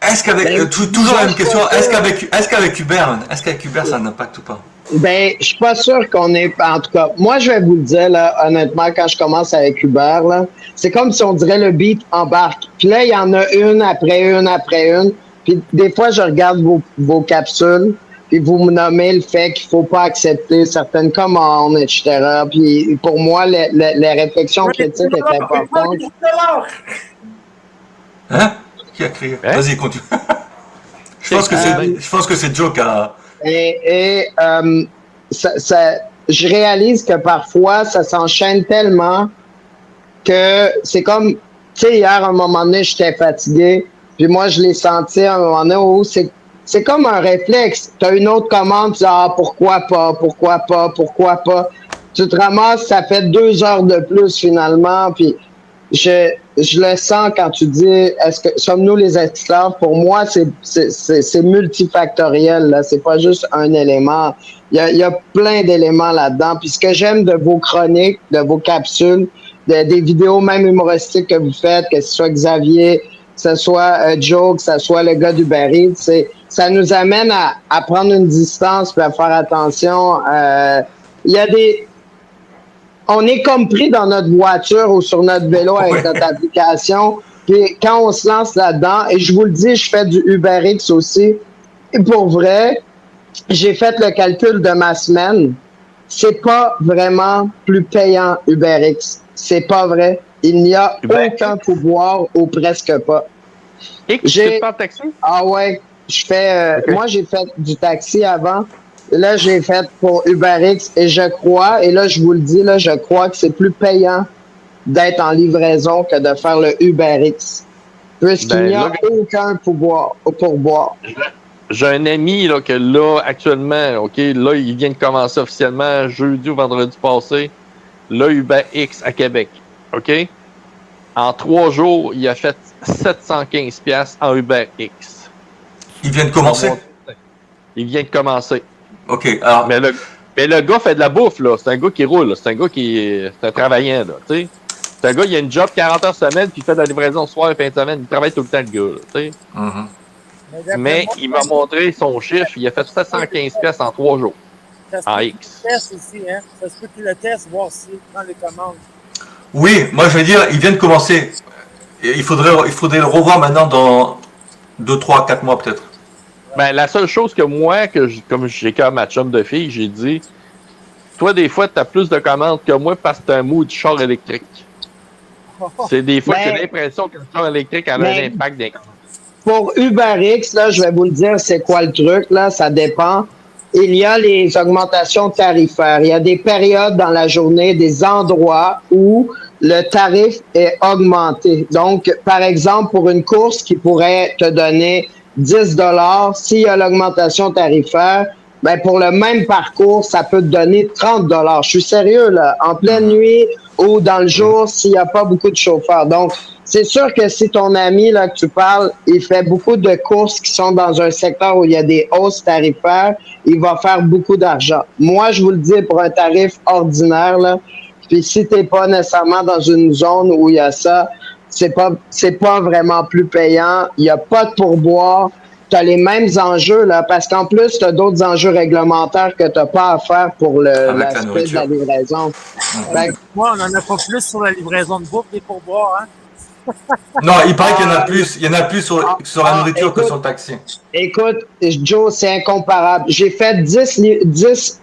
Est-ce qu'avec, toujours la même question, est-ce qu'avec Uber, ça a un impact ou pas? Ben, je suis pas sûr qu'on est, en tout cas, moi, je vais vous le dire, là, honnêtement, quand je commence avec Uber, là, c'est comme si on dirait le beat embarque. Puis là, il y en a une après une après une. Puis des fois, je regarde vos capsules, puis vous me nommez le fait qu'il faut pas accepter certaines commandes, etc. Puis pour moi, les réflexions critiques est importante. Hein? Qui a crié? Hein? Vas-y, continue. Je pense que c'est Joe qui a... Je réalise que parfois, ça s'enchaîne tellement que c'est comme, tu sais, hier, à un moment donné, j'étais fatigué, puis moi, je l'ai senti à un moment donné où c'est comme un réflexe. Tu as une autre commande, tu dis, ah, pourquoi pas. Tu te ramasses, ça fait 2 heures de plus finalement, puis je le sens quand tu dis, sommes-nous les esclaves? Pour moi, c'est multifactoriel, là. C'est pas juste un élément. Il y a plein d'éléments là-dedans. Puis ce que j'aime de vos chroniques, de vos capsules, des vidéos même humoristiques que vous faites, que ce soit Xavier, que ce soit Joe, que ce soit le gars d'Uber Eats, ça nous amène à prendre une distance puis à faire attention. Il y a on est comme pris dans notre voiture ou sur notre vélo avec notre application. Puis quand on se lance là-dedans, et je vous le dis, je fais du UberX aussi. Et pour vrai, j'ai fait le calcul de ma semaine. C'est pas vraiment plus payant UberX. C'est pas vrai. Il n'y a aucun pouvoir ou presque pas. Et tu fais pas de taxi? Ah ouais. Moi, j'ai fait du taxi avant. Là, j'ai fait pour UberX et je crois, et là, je vous le dis, là, je crois que c'est plus payant d'être en livraison que de faire le UberX. Puisqu'il n'y a aucun pourboire. J'ai un ami là, que là, actuellement, OK, là, il vient de commencer officiellement jeudi ou vendredi passé, là, UberX à Québec. OK? En 3 jours, il a fait 715$ en UberX. Il vient de commencer? Il vient de commencer. OK, alors... Mais le gars fait de la bouffe, là. C'est un gars qui roule, là. C'est un gars c'est un travaillant, là, tu sais. C'est un gars, il a une job 40 heures semaine, puis il fait de la livraison soir et fin de semaine. Il travaille tout le temps, le gars, là, tu sais. Mm-hmm. Mais il m'a montré son chiffre, il a fait 715$ en 3 jours. En X. Test aussi, hein. Ça se peut que le test, voir s'il prend les commandes. Oui, moi je veux dire, il vient de commencer. Il faudrait le revoir maintenant dans 2, 3, 4 mois peut-être. Ben, la seule chose que moi, comme j'ai comme ma chum de fille, j'ai dit, toi, des fois, tu as plus de commandes que moi parce que tu as un mot du char électrique. C'est des fois que j'ai l'impression que le char électrique a un impact des commandes. Pour UberX, là, je vais vous le dire, c'est quoi le truc, là, ça dépend. Il y a les augmentations tarifaires. Il y a des périodes dans la journée, des endroits où le tarif est augmenté. Donc, par exemple, pour une course qui pourrait te donner 10 $, s'il y a l'augmentation tarifaire, ben pour le même parcours, ça peut te donner 30 $. Je suis sérieux, là. En pleine nuit ou dans le jour, s'il n'y a pas beaucoup de chauffeurs. Donc, c'est sûr que si ton ami, là, que tu parles, il fait beaucoup de courses qui sont dans un secteur où il y a des hausses tarifaires, il va faire beaucoup d'argent. Moi, je vous le dis, pour un tarif ordinaire, là, puis si t'es pas nécessairement dans une zone où il y a ça, c'est pas vraiment plus payant. Il n'y a pas de pourboire. as les mêmes enjeux, là, parce qu'en plus, tu as d'autres enjeux réglementaires que tu n'as pas à faire pour Avec la l'aspect de nourriture. la livraison. Fait que, Moi, on n'en a pas plus sur la livraison de bouffe des pourboires, hein? Non, il paraît qu'il y en a plus. Il y en a plus sur la nourriture que écoute, sur le taxi. écoute, Joe, c'est incomparable. J'ai fait 10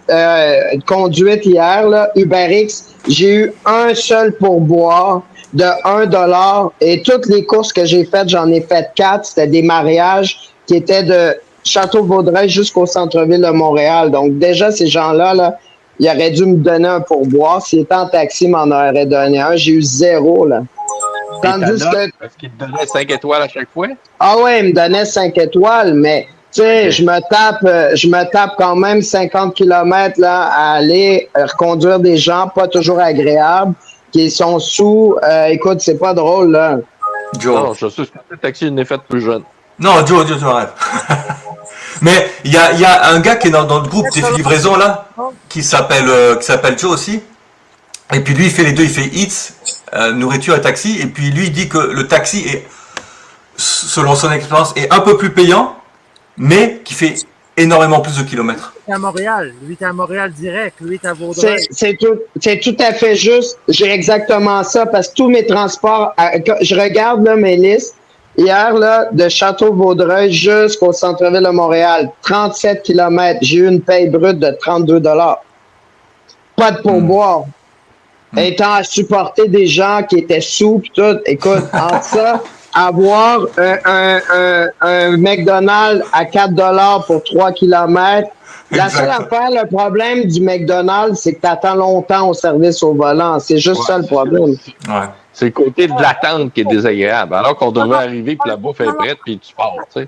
conduites hier, là, UberX. J'ai eu un seul pourboire de 1 $ et toutes les courses que j'ai faites, j'en ai fait 4. C'était des mariages qui étaient de Château-Vaudreuil jusqu'au centre-ville de Montréal. Donc, déjà, ces gens-là, là, ils auraient dû me donner un pourboire. S'ils étaient en taxi, ils m'en auraient donné un. J'ai eu 0, là. Tandis que Est-ce qu'il te donnait 5 étoiles à chaque fois? ah ouais, il me donnait 5 étoiles, mais tu sais, je me tape quand même 50 km là, à aller reconduire des gens pas toujours agréables, qui sont sous. Écoute, c'est pas drôle, là. Joe. Non, je suis que le taxi n'est fait plus jeune. Non, Joe, arrête. Mais il y a un gars qui est dans le groupe des livraisons là, qui s'appelle Joe aussi. Et puis lui, il fait les deux, il fait Eats, nourriture et taxi. Et puis lui, il dit que le taxi est, selon son expérience, est un peu plus payant, mais qui fait énormément plus de kilomètres. Lui, t'es à Montréal. Lui, t'es à Montréal direct. Lui, t'es à Vaudreuil. C'est tout à fait juste. J'ai exactement ça parce que tous mes transports, je regarde là, mes listes. Hier, là, de Château-Vaudreuil jusqu'au centre-ville de Montréal, 37 km. J'ai eu une paye brute de 32 $. Pas de pourboire. Étant à supporter des gens qui étaient sous pis tout. Écoute, entre ça, avoir un McDonald's à 4 $ pour 3 km. La seule affaire, le problème du McDonald's, c'est que tu attends longtemps au service au volant. C'est juste ça le problème. Ouais. C'est le côté de l'attente qui est désagréable. Alors qu'on devrait arriver, puis la bouffe est prête, puis tu pars, tu sais.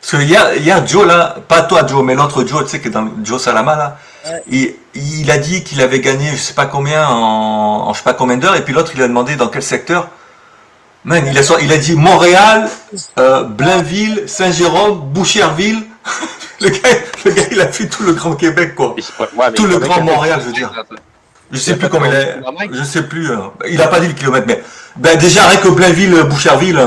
Parce que hier, Joe, là, pas toi, Joe, mais l'autre Joe, tu sais, qui est dans Joe Salama, là, il a dit qu'il avait gagné, je sais pas combien, en je sais pas combien d'heures, et puis l'autre, il a demandé dans quel secteur. Man, il a dit Montréal, Blainville, Saint-Jérôme, Boucherville. le gars, il a fait tout le Grand Québec, quoi. Tout le Grand Montréal, je veux dire. Je sais plus comment il est. Je sais plus. Il a pas dit le kilomètre, mais ben déjà rien que Blainville, Boucherville,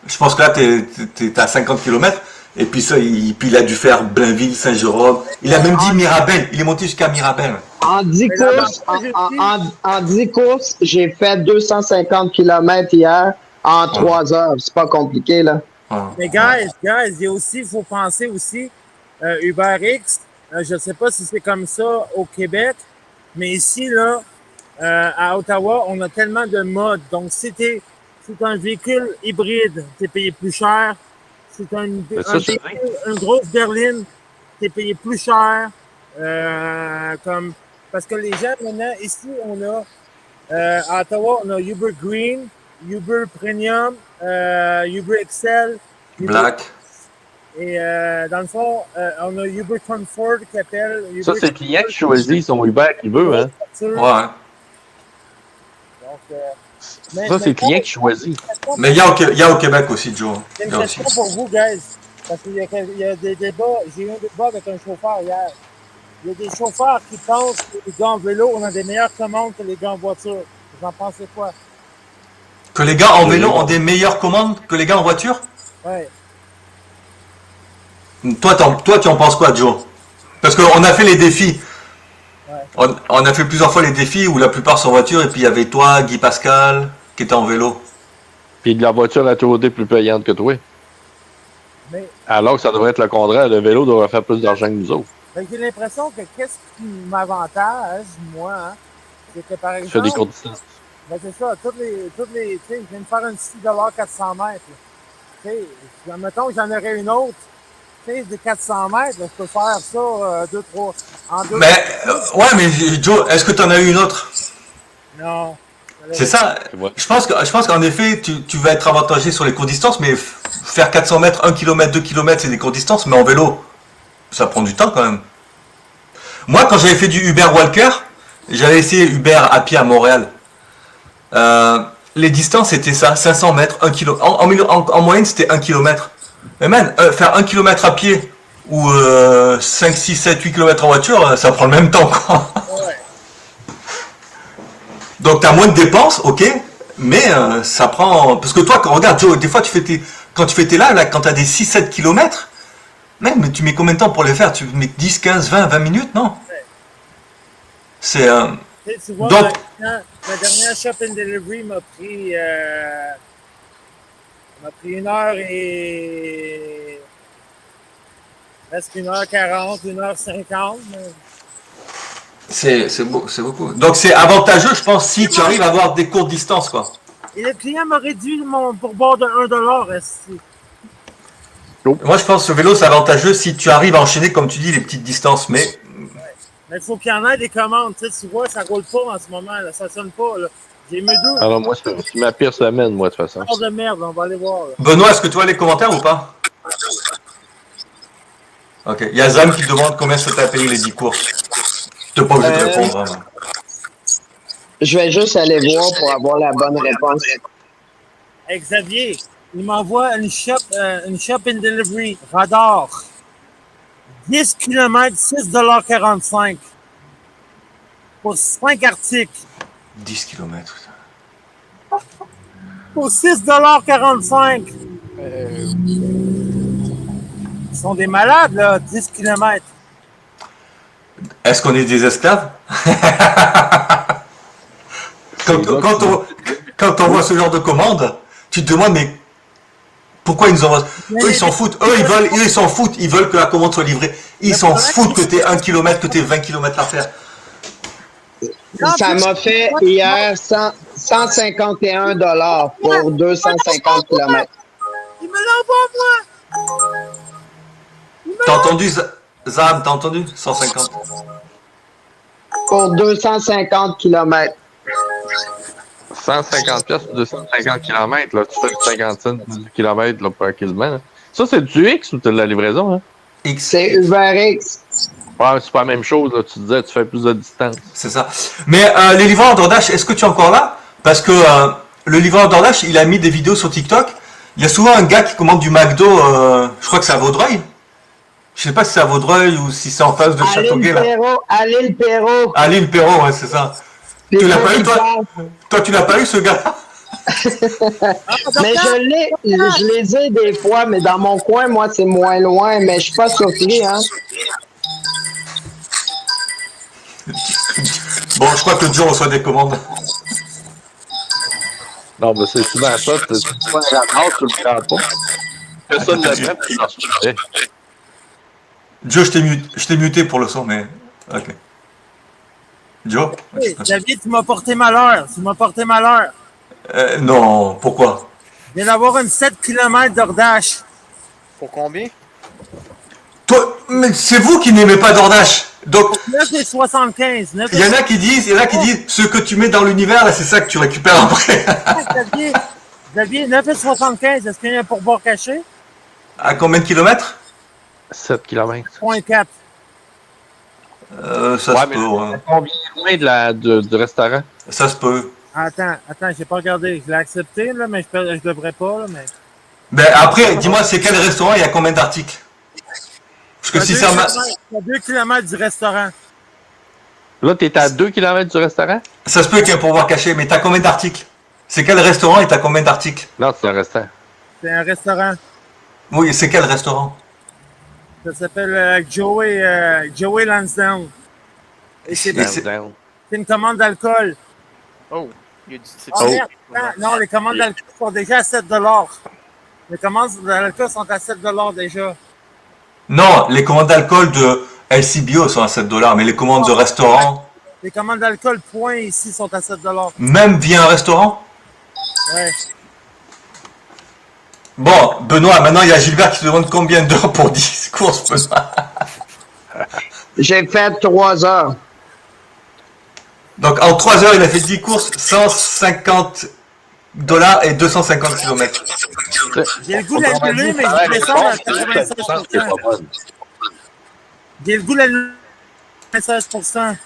je pense que là t'es à 50 km. Et puis ça, il a dû faire Blainville, Saint-Jérôme. Il a même dit Mirabel. Il est monté jusqu'à Mirabel. En 10 courses, en 10 courses, j'ai fait 250 km hier en 3 heures. C'est pas compliqué, là. Mais guys, il y a aussi, il faut penser aussi, UberX, je ne sais pas si c'est comme ça au Québec, mais ici, là, à Ottawa, on a tellement de modes. Donc, si c'est un véhicule hybride, tu es payé plus cher. Si tu as une grosse berline, tu es payé plus cher. Parce que les gens, maintenant, ici, on a, à Ottawa, on a Uber Green, Uber Premium, Uber Excel, Uber Black. Et dans le fond, on a Uber Comfort qui appelle. Uber ça, c'est le client qui choisit son Uber qu'il veut, hein? Ouais. Donc, ça, c'est le client qui choisit. Mais il y a au Québec aussi, Joe. J'ai une question pour vous, guys. Parce qu'il y a des débats. J'ai eu un débat avec un chauffeur hier. Il y a des chauffeurs qui pensent que les gars en vélo, on a des meilleures commandes que les gars en voiture. Vous en pensez quoi? Que les gars en vélo ont des meilleures commandes que les gars en voiture? Ouais. Toi, tu en penses quoi, Joe? Parce qu'on a fait les défis. Ouais. On a fait plusieurs fois les défis où la plupart sont en voiture et puis il y avait toi, Guy Pascal, qui était en vélo. Puis de la voiture a toujours été plus payante que toi. Mais, alors que ça devrait être le contraire. Le vélo devrait faire plus d'argent que nous autres. j'ai l'impression que qu'est-ce qui m'avantage, moi, hein, c'est que par exemple. Tu fais des courtes distances. Ben c'est ça, toutes les, tu sais, je viens de faire un 6 $ 400 mètres. Tu sais, mettons que j'en aurais une autre. Tu sais, des 400 mètres, là, je peux faire ça en 2 Mais, ouais, mais Joe, est-ce que tu en as eu une autre? Non. C'est ça. Ouais. Je pense qu'en effet, tu vas être avantagé sur les courtes distances, mais faire 400 mètres, 1 km, 2 km, c'est des courtes distances, mais en vélo, ça prend du temps quand même. Moi, quand j'avais fait du Uber Walker, j'avais essayé Uber à pied à Montréal. Les distances, c'était ça, 500 mètres, 1 km. En moyenne, c'était 1 km. Mais man, faire 1 km à pied ou 5, 6, 7, 8 km en voiture, ça prend le même temps, quoi. Ouais. Donc, tu as moins de dépenses, ok, mais ça prend... Parce que toi, regarde, Joe, des fois, tu fais Quand tu fais tes lives, là, quand tu as des 6-7 km, même, tu mets combien de temps pour les faire? Tu mets 10, 15, 20, 20 minutes, non? C'est... Tu vois, Donc- ma dernière shop and delivery m'a pris 1 heure et... presque 1h40, 1h50. c'est beaucoup. Donc c'est avantageux, je pense, si tu arrives à avoir des courtes distances, quoi. Et le client m'a réduit mon pourboire de 1$. Moi, je pense que le vélo, c'est avantageux si tu arrives à enchaîner, comme tu dis, les petites distances. Mais Mais il faut qu'il y en ait des commandes. Tu sais, tu vois, ça roule pas en ce moment. Là. Ça sonne pas. Là. J'ai mis 2 Alors, moi, c'est ma pire semaine, moi, de toute façon. heures de merde. On va aller voir. Là. Benoît, est-ce que tu vois les commentaires ou pas? Ok. Il y a Zam qui demande combien ça t'a payé les 10 courses. Je t'ai pas obligé de répondre. Hein. Je vais juste aller voir pour avoir la bonne réponse. Hey, Xavier, il m'envoie une shop and delivery radar. 10 km, 6,45 $ pour 5 articles. 10 km. Pour 6,45 $. Ils sont des malades, là, 10 km. Est-ce qu'on est des esclaves? Quand on voit ce genre de commande, tu te demandes, mais pourquoi ils nous envoient? Eux, ils s'en foutent. Ils s'en foutent. Ils veulent que la commande soit livrée. Ils s'en foutent que tu aies 1 km, que tu aies 20 km à faire. Ça m'a fait hier 151 $ pour 250 km. Il me l'envoie, moi! T'as entendu, Zam? T'as entendu? 150. Pour 250 km. 150 pièces pour 250 km, là. Tu fais 50 cents du kilomètre, là, quasiment. Là. Ça, c'est du X ou t'as de la livraison, hein? X. C'est UberX. Ouais, c'est pas la même chose, là. Tu disais, tu fais plus de distance. C'est ça. Mais les livreurs DoorDash, est-ce que tu es encore là? Parce que le livreur DoorDash, il a mis des vidéos sur TikTok. Il y a souvent un gars qui commande du McDo, je crois que c'est à Vaudreuil. Je sais pas si c'est à Vaudreuil ou si c'est en face de Châteauguay, là. Allez le Perrault. À l'île Perron, ouais, c'est ça. Tu l'as pas eu, toi? Toi, tu l'as pas eu, ce gars? Mais je les ai des fois, mais dans mon coin, moi, c'est moins loin, mais je suis pas surpris, hein. Bon, je crois que Joe reçoit des commandes. Non, mais c'est souvent ça. Tu fais un ramasse, tu le prends pas. Fais ça de la même, tu lances tout. Joe, je t'ai muté pour le son, mais... Ok. Joe? Hey, Xavier, tu m'as porté malheur. Tu m'as porté malheur. Non, pourquoi? Je viens d'avoir une 7 km d'Ordache. Pour combien? Toi, mais c'est vous qui n'aimez pas DoorDash. Donc, 9,75. il y en a qui disent, ce que tu mets dans l'univers, là, c'est ça que tu récupères après. Xavier, 9,75. Est-ce qu'il y a un pourboire caché? À combien de kilomètres? 7 km. 0,4. Ça se peut, ouais. Combien loin du restaurant? Ça se peut. Attends, j'ai pas regardé. Je l'ai accepté, là, mais je devrais pas, là, mais... Ben après, dis-moi, c'est quel restaurant, il y a combien d'articles? Parce que si c'est un... C'est à 2 km du restaurant. Là, t'es à 2 km du restaurant? Ça se peut qu'il y ait un pourboire caché, mais t'as combien d'articles? C'est quel restaurant et t'as combien d'articles? Non, c'est un restaurant. C'est un restaurant. Oui, c'est quel restaurant? Ça s'appelle Joey Lansdowne. Et c'est une commande d'alcool. Oh, il y a du type. Oh, merde. Non, les commandes d'alcool sont déjà à 7 $. Les commandes d'alcool sont à 7 $ déjà. Non, les commandes d'alcool de LCBO sont à 7 $, mais les commandes de restaurant, Les commandes d'alcool point ici sont à 7 $. même via un restaurant? Ouais. Bon, Benoît, maintenant il y a Gilbert qui te demande combien d'heures pour 10 courses, Benoît. J'ai fait 3 heures. Donc en 3 heures, il a fait 10 courses, 150 $ et 250 km. J'ai le goût d'annuler, mais je descends à 96%. J'ai le goût d'annuler à 96%.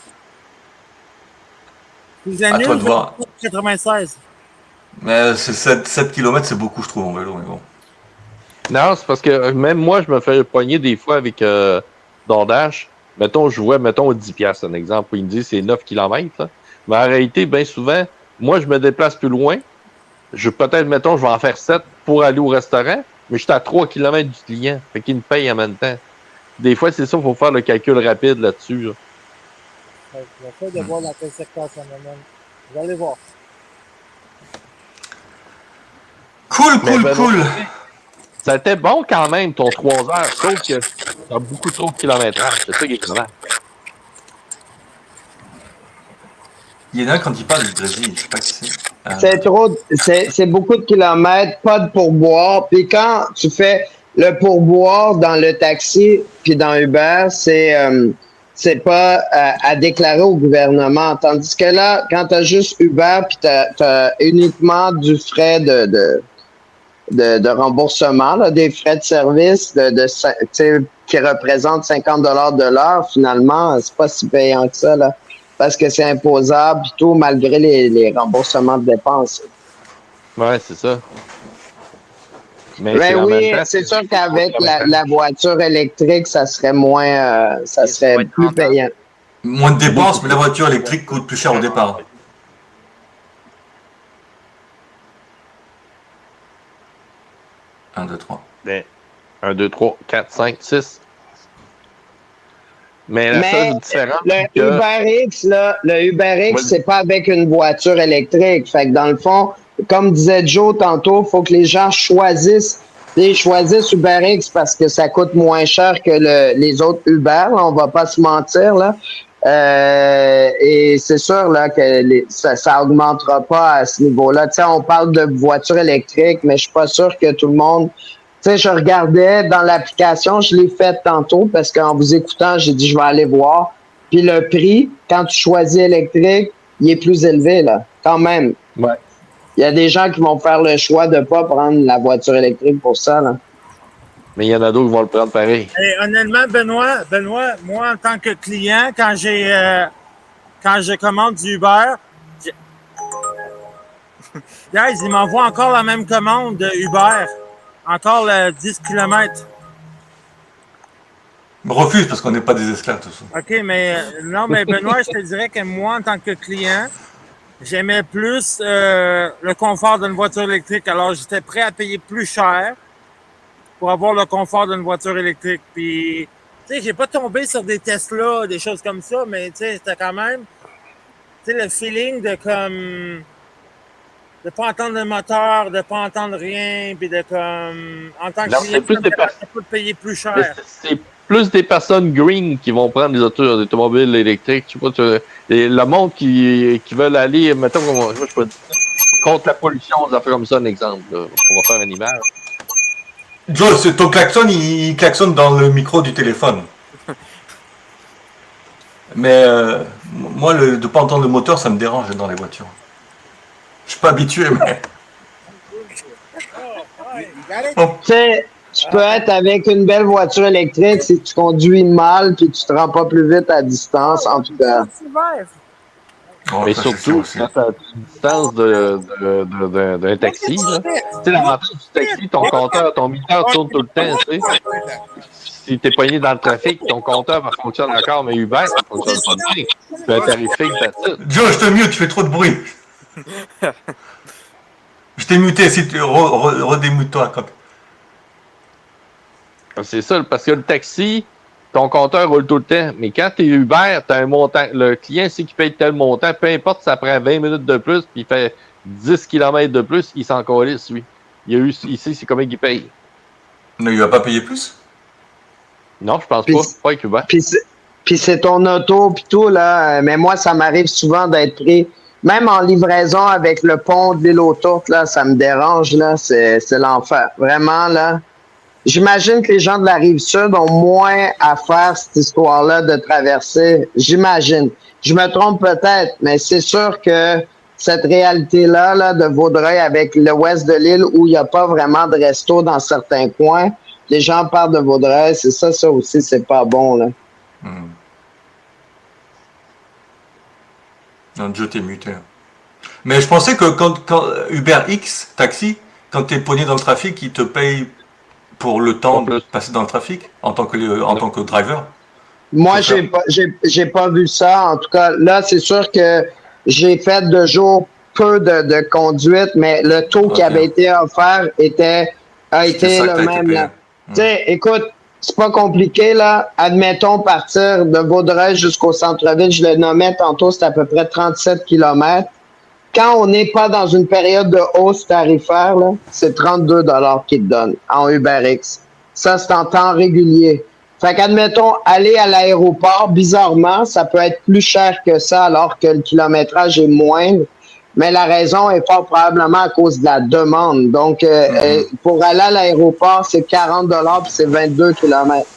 Si À toi j'annule, de voir. je vais 96. Mais 7 km, c'est beaucoup, je trouve, en vélo. Mais bon. Non, c'est parce que même moi, je me fais pogner des fois avec DoorDash. Mettons, je vois, mettons, 10 $, un exemple, où il me dit c'est 9 km. Là. Mais en réalité, bien souvent, moi, je me déplace plus loin. Peut-être, mettons, je vais en faire 7 pour aller au restaurant. Mais je suis à 3 km du client. Fait qu'il me paye en même temps. Des fois, c'est ça, il faut faire le calcul rapide là-dessus. Là. J'essaie de voir dans quel secteur ça m'amène. Je vais aller voir. Cool, Mais cool, ben, cool. Ça a été bon quand même, ton 3 heures, sauf que t'as beaucoup trop de kilométrage. C'est ça qui est dommage. Il y en a un quand il parle du Brésil, je sais pas qui c'est. C'est trop, c'est beaucoup de kilomètres, pas de pourboire. Puis quand tu fais le pourboire dans le taxi puis dans Uber, c'est pas à déclarer au gouvernement. Tandis que là, quand tu as juste Uber puis tu as uniquement du frais de remboursement, là, des frais de service qui représentent 50 $ de l'heure, finalement, c'est pas si payant que ça, là. Parce que c'est imposable et tout, malgré les remboursements de dépenses. Ouais, c'est ça. Mais Ben en oui, même temps, c'est sûr qu'avec la voiture électrique, ça serait moins, ça serait plus payant. Moins de dépenses, mais la voiture électrique coûte plus cher au départ. Un, deux, trois. 1, 2, 3, 4, 5, 6. Mais la seule différence, c'est que... Le UberX, c'est pas avec une voiture électrique. Fait que dans le fond, comme disait Joe tantôt, il faut que les gens choisissent. Ils choisissent UberX parce que ça coûte moins cher que les autres Uber. Là, on va pas se mentir, là. Et c'est sûr là que ça augmentera pas à ce niveau-là. Tu sais, on parle de voitures électriques, mais je suis pas sûr que tout le monde... Tu sais, je regardais dans l'application, je l'ai fait tantôt parce qu'en vous écoutant, j'ai dit je vais aller voir. Puis le prix, quand tu choisis électrique, il est plus élevé, là, quand même. Ouais. Il y a des gens qui vont faire le choix de ne pas prendre la voiture électrique pour ça, là. Mais il y en a d'autres qui vont le prendre pareil. Et honnêtement, Benoît, moi, en tant que client, quand je commande du Uber, guys, ils m'envoient encore la même commande de Uber. Encore le 10 km. Refuse parce qu'on n'est pas des esclaves, tout ça. OK, mais non, mais Benoît, je te dirais que moi, en tant que client, j'aimais plus le confort d'une voiture électrique. Alors, j'étais prêt à payer plus cher pour avoir le confort d'une voiture électrique. Puis, tu sais, j'ai pas tombé sur des Tesla, des choses comme ça, mais tu sais, c'était quand même, tu sais, le feeling de comme... de pas entendre le moteur, de pas entendre rien, puis de comme... En tant que Non, client, c'est plus ça me dérangeait pas de payer plus cher. C'est plus des personnes green qui vont prendre des automobiles électriques. Je sais pas, le monde qui veulent aller, mettons, je sais pas, contre la pollution, des affaires comme ça, un exemple. Là. On va faire une image. Joe, ton klaxon, il klaxonne dans le micro du téléphone. Mais moi, de ne pas entendre le moteur, ça me dérange dans les voitures. Je suis pas habitué, mais... Tu sais, tu peux être avec une belle voiture électrique si tu conduis mal puis tu te rends pas plus vite à distance, en tout cas. Oh, Mais ça, surtout, c'est quand tu as une distance d'un taxi, là, tu sais, l'avantage du taxi, ton compteur, ton minuteur tourne tout le temps, tu sais. Si t'es pogné dans le trafic, ton compteur va fonctionner encore, mais Uber, ça fonctionne pas bien. Tu as un tarif fixe, that's it. Joe, je te mute, tu fais trop de bruit. Je t'ai muté, si tu redémute-toi. C'est ça, parce que le taxi, ton compteur roule tout le temps. Mais quand tu es Uber, tu as un montant. Le client sait qu'il paye tel montant, peu importe si ça prend 20 minutes de plus, puis il fait 10 km de plus, il s'en calisse, lui. Il sait c'est combien il paye. Mais il va pas payer plus? Non, je pense Puis, pas avec Uber. Puis c'est ton auto puis tout, là. Mais moi, ça m'arrive souvent d'être pris. Même en livraison avec le pont de l'île aux Tourtes, là, ça me dérange, là. C'est l'enfer. Vraiment, là. J'imagine que les gens de la Rive-Sud ont moins à faire cette histoire-là de traverser. J'imagine. Je me trompe peut-être, mais c'est sûr que cette réalité-là, là, de Vaudreuil avec l'ouest de l'île où il n'y a pas vraiment de resto dans certains coins, les gens parlent de Vaudreuil, c'est ça aussi, c'est pas bon, là. Non, Joe, t'es muté. Mais je pensais que quand Uber X, taxi, quand t'es pogné dans le trafic, il te paye pour le temps de passer dans le trafic en tant que driver. Moi, j'ai pas vu ça. En tout cas, là, c'est sûr que j'ai fait de jour peu de conduite, mais le taux qui avait été offert était a C'est été ça que le t'as été même. payé. Là. Tu sais, écoute, c'est pas compliqué, là. Admettons partir de Vaudreuil jusqu'au centre-ville, je le nommais tantôt, c'est à peu près 37 kilomètres. Quand on n'est pas dans une période de hausse tarifaire, là, c'est 32 qu'ils te donnent en UberX. Ça, c'est en temps régulier. Fait qu'admettons, aller à l'aéroport, bizarrement, ça peut être plus cher que ça alors que le kilométrage est moindre. Mais la raison est fort probablement à cause de la demande. Donc, pour aller à l'aéroport, c'est 40 puis c'est 22 kilomètres.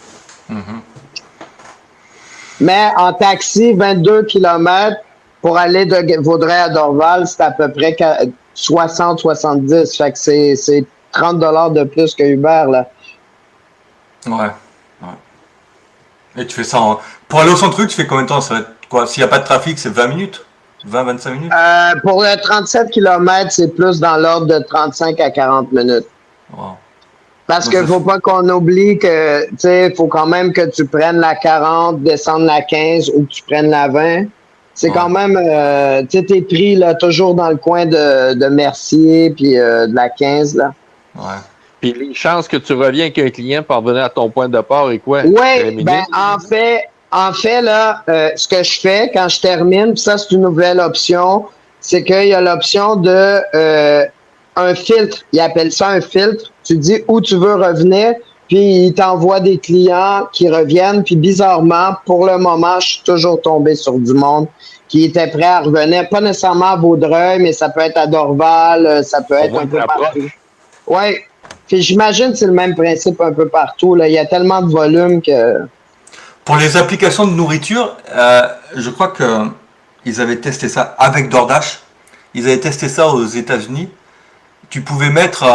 Mais en taxi, 22 kilomètres pour aller de Vaudreuil à Dorval, c'est à peu près 60-70. Fait que c'est 30 de plus que Uber, là. Ouais. Et tu fais ça en... Pour aller au centre, tu fais combien de temps? Ça va être quoi? S'il n'y a pas de trafic, c'est 20 minutes? 20-25 minutes? Pour le 37 km, c'est plus dans l'ordre de 35 à 40 minutes. Wow. Parce Donc, qu'il faut pas qu'on oublie que, tu sais, il faut quand même que tu prennes la 40, descendre la 15 ou que tu prennes la 20. C'est quand même, tu sais, t'es pris là, toujours dans le coin de Mercier puis de la 15, là. Ouais. Puis les chances que tu reviens avec un client pour revenir à ton point de départ est quoi? Oui, ben en fait là, ce que je fais quand je termine, puis ça c'est une nouvelle option, c'est qu'il y a l'option de un filtre. Ils appellent ça un filtre. Tu dis où tu veux revenir, puis il t'envoie des clients qui reviennent. Puis bizarrement, pour le moment, je suis toujours tombé sur du monde qui était prêt à revenir. Pas nécessairement à Vaudreuil, mais ça peut être à Dorval, ça peut être un peu partout. Oui. Puis j'imagine que c'est le même principe un peu partout. Là. Il y a tellement de volume que... Pour les applications de nourriture, je crois qu'ils avaient testé ça avec DoorDash. Ils avaient testé ça aux États-Unis. Tu pouvais mettre,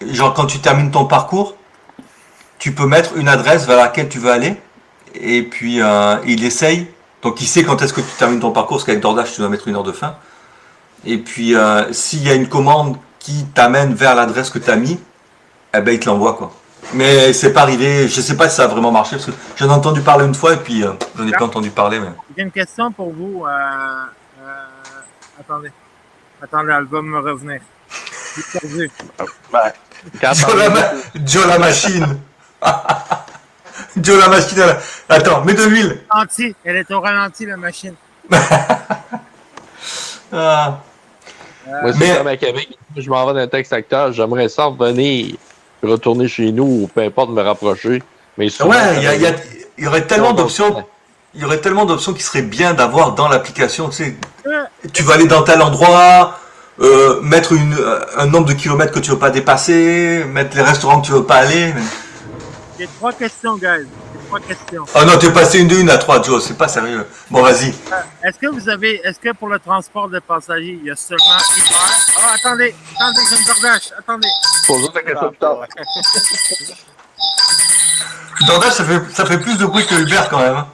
genre quand tu termines ton parcours, tu peux mettre une adresse vers laquelle tu veux aller. Et puis il essaye. Donc il sait quand est-ce que tu termines ton parcours, parce qu'avec DoorDash, tu dois mettre une heure de fin. Et puis s'il y a une commande qui t'amène vers l'adresse que tu as mis, eh ben il te l'envoie quoi. Mais c'est pas arrivé, je sais pas si ça a vraiment marché, parce que j'en ai entendu parler une fois et puis j'en ai pas entendu parler. Mais... J'ai une question pour vous. Attendez, elle va me revenir. J'ai perdu. Joe la machine. Joe la machine. Attends, mets de l'huile. Elle est au ralenti, la machine. Moi, c'est comme à Québec. Je m'en vais dans un texte acteur. J'aimerais ça revenir, retourner chez nous ou peu importe, me rapprocher. Mais souvent, ouais, il y aurait tellement d'options. Il y aurait tellement d'options qui seraient bien d'avoir dans l'application. Tu sais, tu vas aller dans tel endroit, mettre un nombre de kilomètres que tu veux pas dépasser, mettre les restaurants que tu veux pas aller. J'ai 3 questions, guys. Oh non, t'es passé une à 3, Joe, c'est pas sérieux. Bon, vas-y. Est-ce que pour le transport de passagers, il y a seulement Uber? Ah, attendez, j'ai une DoorDash, attendez. Pose ta question plus tard. DoorDash, ça fait plus de bruit que Uber quand même.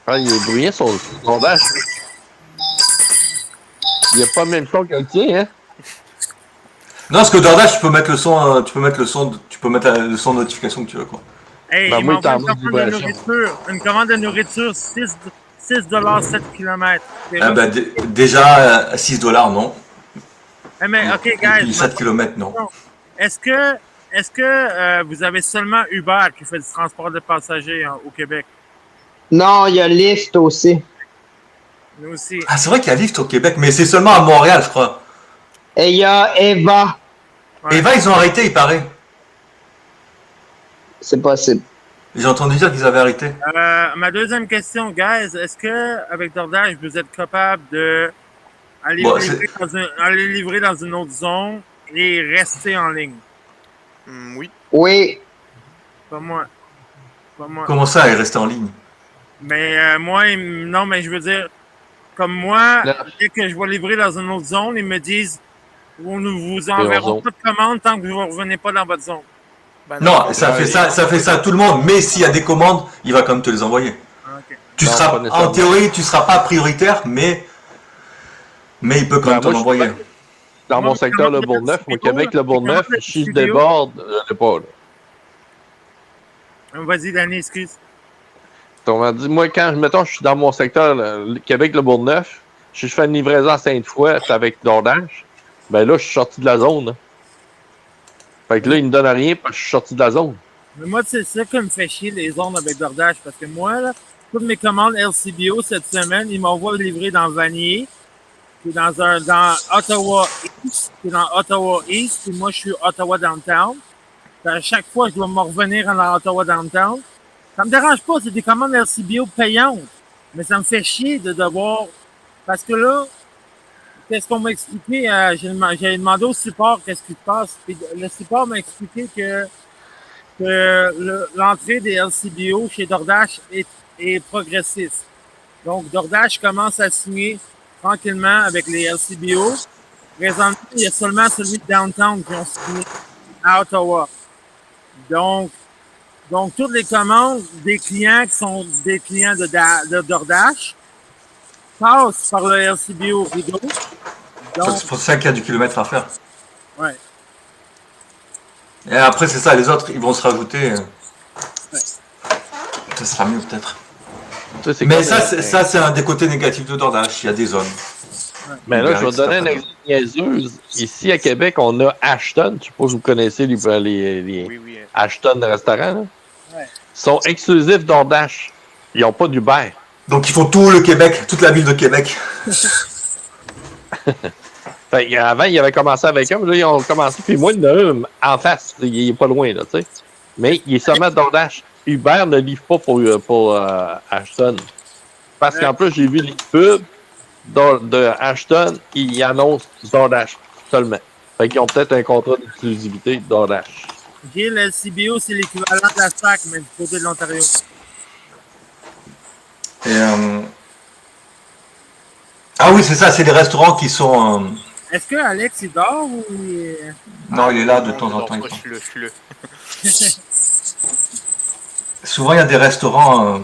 Ah, il est bruyant son DoorDash. Il n'y a pas le même son que le tien, hein? Non, parce que DoorDash, tu peux mettre le son, tu peux mettre le son de notification que tu veux, quoi. Hey, Ben, il moi, m'envoie une commande de nourriture, 7 km. Ah bah, déjà, 6 $, non. Mais, ok, guys. Puis 7 km, non. Est-ce que vous avez seulement Uber qui fait du transport de passagers au Québec? Non, il y a Lyft aussi. Nous aussi. Ah, c'est vrai qu'il y a Lyft au Québec, mais c'est seulement à Montréal, je crois. Et il y a Eva. Ouais. Eva, ils ont arrêté, il paraît. C'est possible. J'ai entendu dire qu'ils avaient arrêté. Ma deuxième question, guys, est-ce que avec DoorDash, vous êtes capable de aller livrer dans une autre zone et rester en ligne? Oui. Oui. Pas moi. Comment ça, elle est restée en ligne? Mais non, mais je veux dire, comme moi, dès que je vais livrer dans une autre zone, ils me disent, nous vous enverrons pas de commande tant que vous ne revenez pas dans votre zone. Ben non, ça fait ça à tout le monde. Mais s'il y a des commandes, il va quand même te les envoyer. Okay. En théorie, tu seras pas prioritaire, mais il peut quand même te l'envoyer. Dans mon secteur, le Bourgneuf, au Québec, le Bourgneuf, si je déborde, je l'ai pas, là. Vas-y, Danny, excuse. On dit, moi, mettons, je suis dans mon secteur, le Québec, le Bourgneuf, si je fais une livraison à Sainte-Foy avec DoorDash, ben là, je suis sorti de la zone. Là. Fait que là, il me donne rien parce que je suis sorti de la zone. Mais moi, c'est ça qui me fait chier les zones avec DoorDash. Parce que moi, là, toutes mes commandes LCBO cette semaine, ils m'envoient livrer dans Vanier, puis dans Ottawa East, puis dans Ottawa East, puis moi, je suis Ottawa Downtown. Puis à chaque fois, je dois me revenir dans Ottawa Downtown. Ça me dérange pas, c'est des commandes LCBO payantes. Mais ça me fait chier de devoir... Parce que là, qu'est-ce qu'on m'a expliqué? J'ai demandé au support qu'est-ce qui se passe. Puis le support m'a expliqué que l'entrée des LCBO chez DoorDash est progressiste. Donc, DoorDash commence à signer tranquillement avec les LCBO. Présentement, il y a seulement celui de Downtown qui ont signé à Ottawa. Donc, toutes les commandes des clients qui sont des clients de DoorDash passent par le LCBO Rideau. C'est pour ça qu'il y a du kilomètre à faire. Ouais. Et après, c'est ça, les autres, ils vont se rajouter. Ouais. Ça sera mieux peut-être. Ça, Mais ça, c'est un des côtés négatifs de DoorDash. Il y a des zones. Mais là, je vais te donner un exemple niaiseuse. Ici, à Québec, on a Ashton. Je sais pas si vous connaissez les Oui. Ashton restaurants. Là. Ouais. Ils sont exclusifs DoorDash. Ils n'ont pas d'Uber. Donc, ils font tout le Québec, toute la ville de Québec. Fait, avant, ils avaient commencé avec eux, mais là, ils ont commencé. Puis moi, il y en a un en face. Il est pas loin, là, tu sais. Mais il est seulement DoorDash. Uber ne livre pas pour Ashton. Parce qu'en plus, j'ai vu les pubs de Ashton, ils annoncent DoorDash seulement. Fait qu'ils ont peut-être un contrat d'exclusivité DoorDash. J'ai le LCBO, c'est l'équivalent de la SAC, mais du côté de l'Ontario. Et, ah oui, c'est ça, c'est les restaurants qui sont... Est-ce que Alex il dort ou il est... Non, il est là de temps en temps. Je suis là. Souvent, il y a des restaurants...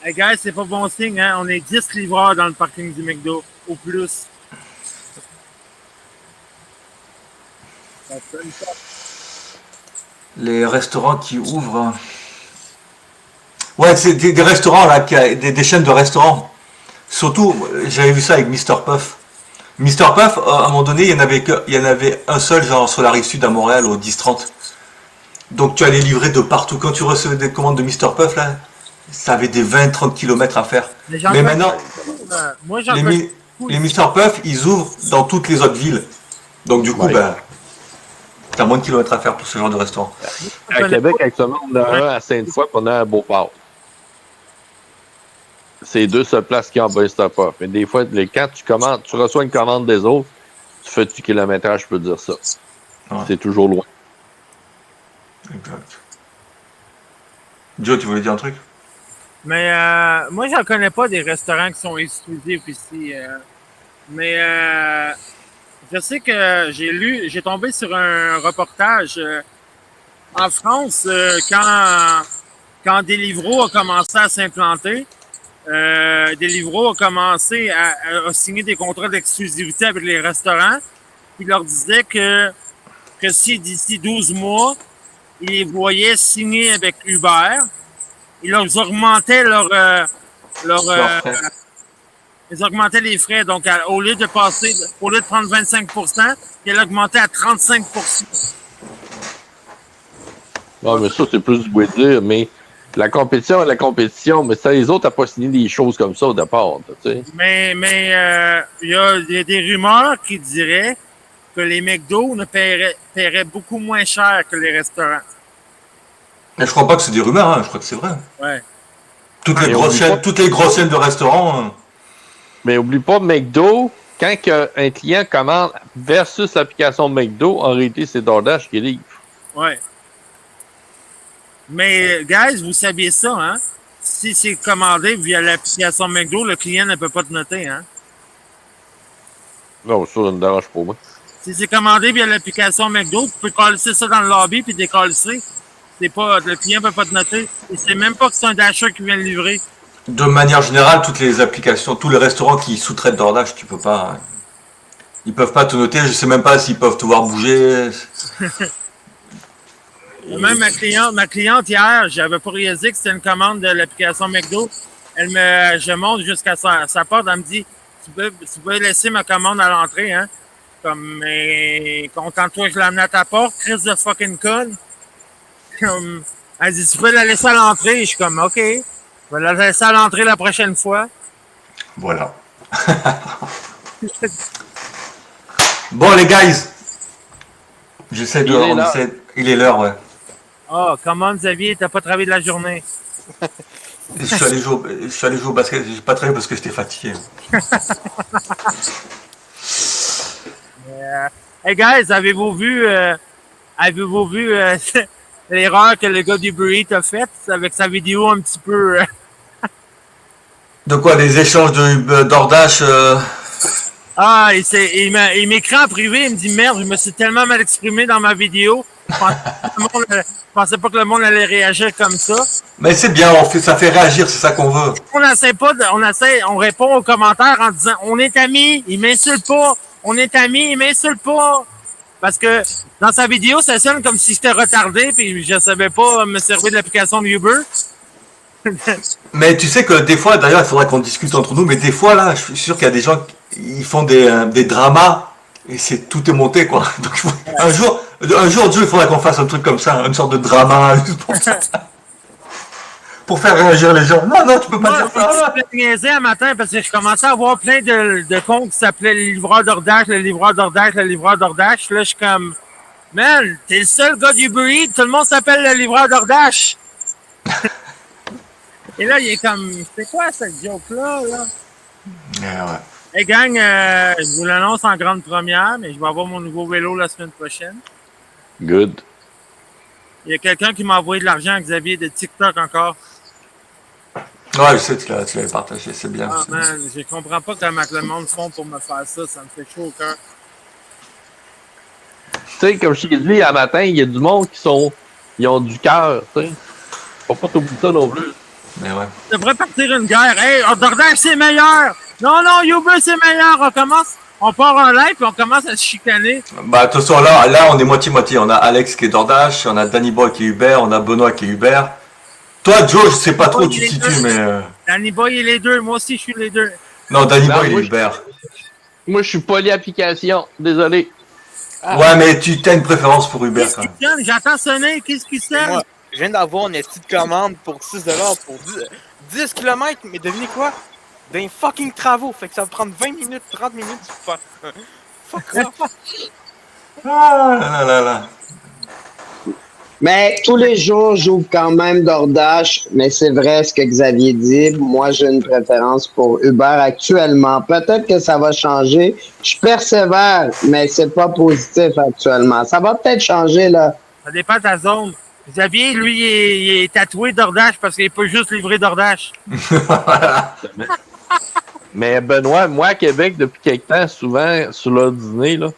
Hey guys, c'est pas bon signe, hein? On est 10 livreurs dans le parking du McDo, au plus. Ça sonne pas. Les restaurants qui ouvrent... Ouais, c'est des restaurants, là, des chaînes de restaurants. Surtout, j'avais vu ça avec Mr. Puff. Mr. Puff, à un moment donné, il y en avait un seul, genre sur la rive sud à Montréal, au 10-30. Donc tu allais livrer de partout. Quand tu recevais des commandes de Mr. Puff, là, ça avait des 20-30 km à faire. Mais maintenant, moi, j'en les Mr. Puff, ils ouvrent dans toutes les autres villes. Donc du coup, ben, t'as moins de kilomètres à faire pour ce genre de restaurant. À Québec, actuellement, on a un à Sainte-Foy et on a un à Beauport. C'est les deux seules places qui ont Mr. Puff. Mais des fois, quand tu reçois une commande des autres, tu fais du kilométrage, je peux dire ça. Ouais. C'est toujours loin. Exact. Joe, tu voulais dire un truc? Mais moi, j'en connais pas des restaurants qui sont exclusifs ici. Mais je sais que j'ai tombé sur un reportage en France quand Deliveroo a commencé à s'implanter. Deliveroo a commencé à signer des contrats d'exclusivité avec les restaurants. Il leur disait que si d'ici 12 mois, ils les voyaient signer avec Uber, ils leur augmentaient ils augmentaient les frais. Donc, au lieu de prendre 25%, ils l'augmentaient à 35%. Non, mais ça, c'est plus du dire, mais la compétition est la compétition, mais ça, les autres n'ont pas signé des choses comme ça au départ. Tu sais. Mais il y a des rumeurs qui diraient que les McDo paieraient beaucoup moins cher que les restaurants. Mais je crois pas que c'est des rumeurs, hein. Je crois que c'est vrai. Ouais. Toutes les grosses chaînes de restaurants. Mais oublie pas, McDo, quand un client commande versus l'application McDo, en réalité, c'est DoorDash qui livre. Ouais. Mais, guys, vous saviez ça, hein? Si c'est commandé via l'application McDo, le client ne peut pas te noter, hein? Non, ça ne me dérange pas, moi. Si c'est commandé via l'application McDo, tu peux coller ça dans le lobby puis décoller. Le client ne peut pas te noter. Et c'est même pas que c'est un dasher qui vient le livrer. De manière générale, toutes les applications, tous les restaurants qui sous-traitent DoorDash, tu peux pas. Ils peuvent pas te noter. Je sais même pas s'ils peuvent te voir bouger. Même ma cliente hier, j'avais pas réalisé que c'était une commande de l'application McDo. Je monte jusqu'à sa porte, elle me dit tu peux laisser ma commande à l'entrée, hein? Comme, mais contente-toi que je l'ai amené à ta porte, Chris de fucking conne. Comme, elle dit, tu peux la laisser à l'entrée. Je suis comme, OK. Je vais la laisser à l'entrée la prochaine fois. Voilà. Bon, les guys. J'essaie de. Il est l'heure, ouais. Oh, comment Xavier, t'as pas travaillé de la journée? Je suis allé jouer au basket. J'ai pas travaillé parce que j'étais fatigué. Hey guys, avez-vous vu l'erreur que le gars d'Uber Eats a faite avec sa vidéo un petit peu... De quoi, des échanges d'Ordache Ah, il m'écrit en privé, il me dit merde, je me suis tellement mal exprimé dans ma vidéo. Je pensais pas que le monde allait réagir comme ça. Mais c'est bien, ça fait réagir, c'est ça qu'on veut. On répond aux commentaires en disant on est amis, il m'insulte pas. On est amis, il m'insulte pas. Parce que dans sa vidéo, ça sonne comme si j'étais retardé puis je savais pas me servir de l'application de Uber. Mais tu sais que des fois, d'ailleurs, il faudra qu'on discute entre nous, mais des fois, là, je suis sûr qu'il y a des gens qui font des dramas et tout est monté, quoi. Donc, un jour, Dieu, il faudra qu'on fasse un truc comme ça, une sorte de drama, pour faire réagir les gens. Non, tu peux pas dire ça. Je me niaisais un matin parce que je commençais à avoir plein de comptes qui s'appelaient le livreur d'Ordache, le livreur d'Ordache, le livreur d'Ordache. Là, je suis comme, man, t'es le seul gars d'Uber Eats, tout le monde s'appelle le livreur d'Ordache. Et là, il est comme, c'est quoi cette joke-là, là? Ouais. Hey gang, je vous l'annonce en grande première, mais je vais avoir mon nouveau vélo la semaine prochaine. Good. Il y a quelqu'un qui m'a envoyé de l'argent à Xavier de TikTok encore. Ouais, je sais, tu l'avais partagé, c'est bien. Ah man, je comprends pas comment le monde font pour me faire ça me fait chaud au cœur. Tu sais, comme je t'ai dit à matin, il y a du monde ils ont du cœur, tu sais. Faut pas t'oublier ça non plus. Mais ouais. Ça devrait partir une guerre. Hey, DoorDash c'est meilleur! Non, Uber c'est meilleur! On part en live et on commence à se chicaner. Bah, de toute façon, là, on est moitié-moitié. On a Alex qui est DoorDash, on a Danny Boy qui est Uber, on a Benoît qui est Uber. Toi, Joe, je sais pas trop où tu te situes, mais... Danny Boy est les deux, moi aussi je suis les deux. Non, Danny Boy, il est Uber. Moi, je suis poly-application, désolé. Ouais, mais tu as une préférence pour Uber, quand même. J'attends sonner, qu'est-ce qui sonne? Moi, je viens d'avoir une petite commande pour 6$ pour 10 km, mais devinez quoi? D'un fucking travaux, fait que ça va prendre 20 minutes, 30 minutes pour faire. Fuck off! Ah là. Mais tous les jours, j'ouvre quand même DoorDash, mais c'est vrai ce que Xavier dit. Moi, j'ai une préférence pour Uber actuellement. Peut-être que ça va changer. Je persévère, mais c'est pas positif actuellement. Ça va peut-être changer, là. Ça dépend de ta zone. Xavier, lui, il est tatoué DoorDash parce qu'il peut juste livrer DoorDash. Mais Benoît, moi à Québec, depuis quelque temps, souvent, sur le dîner, là,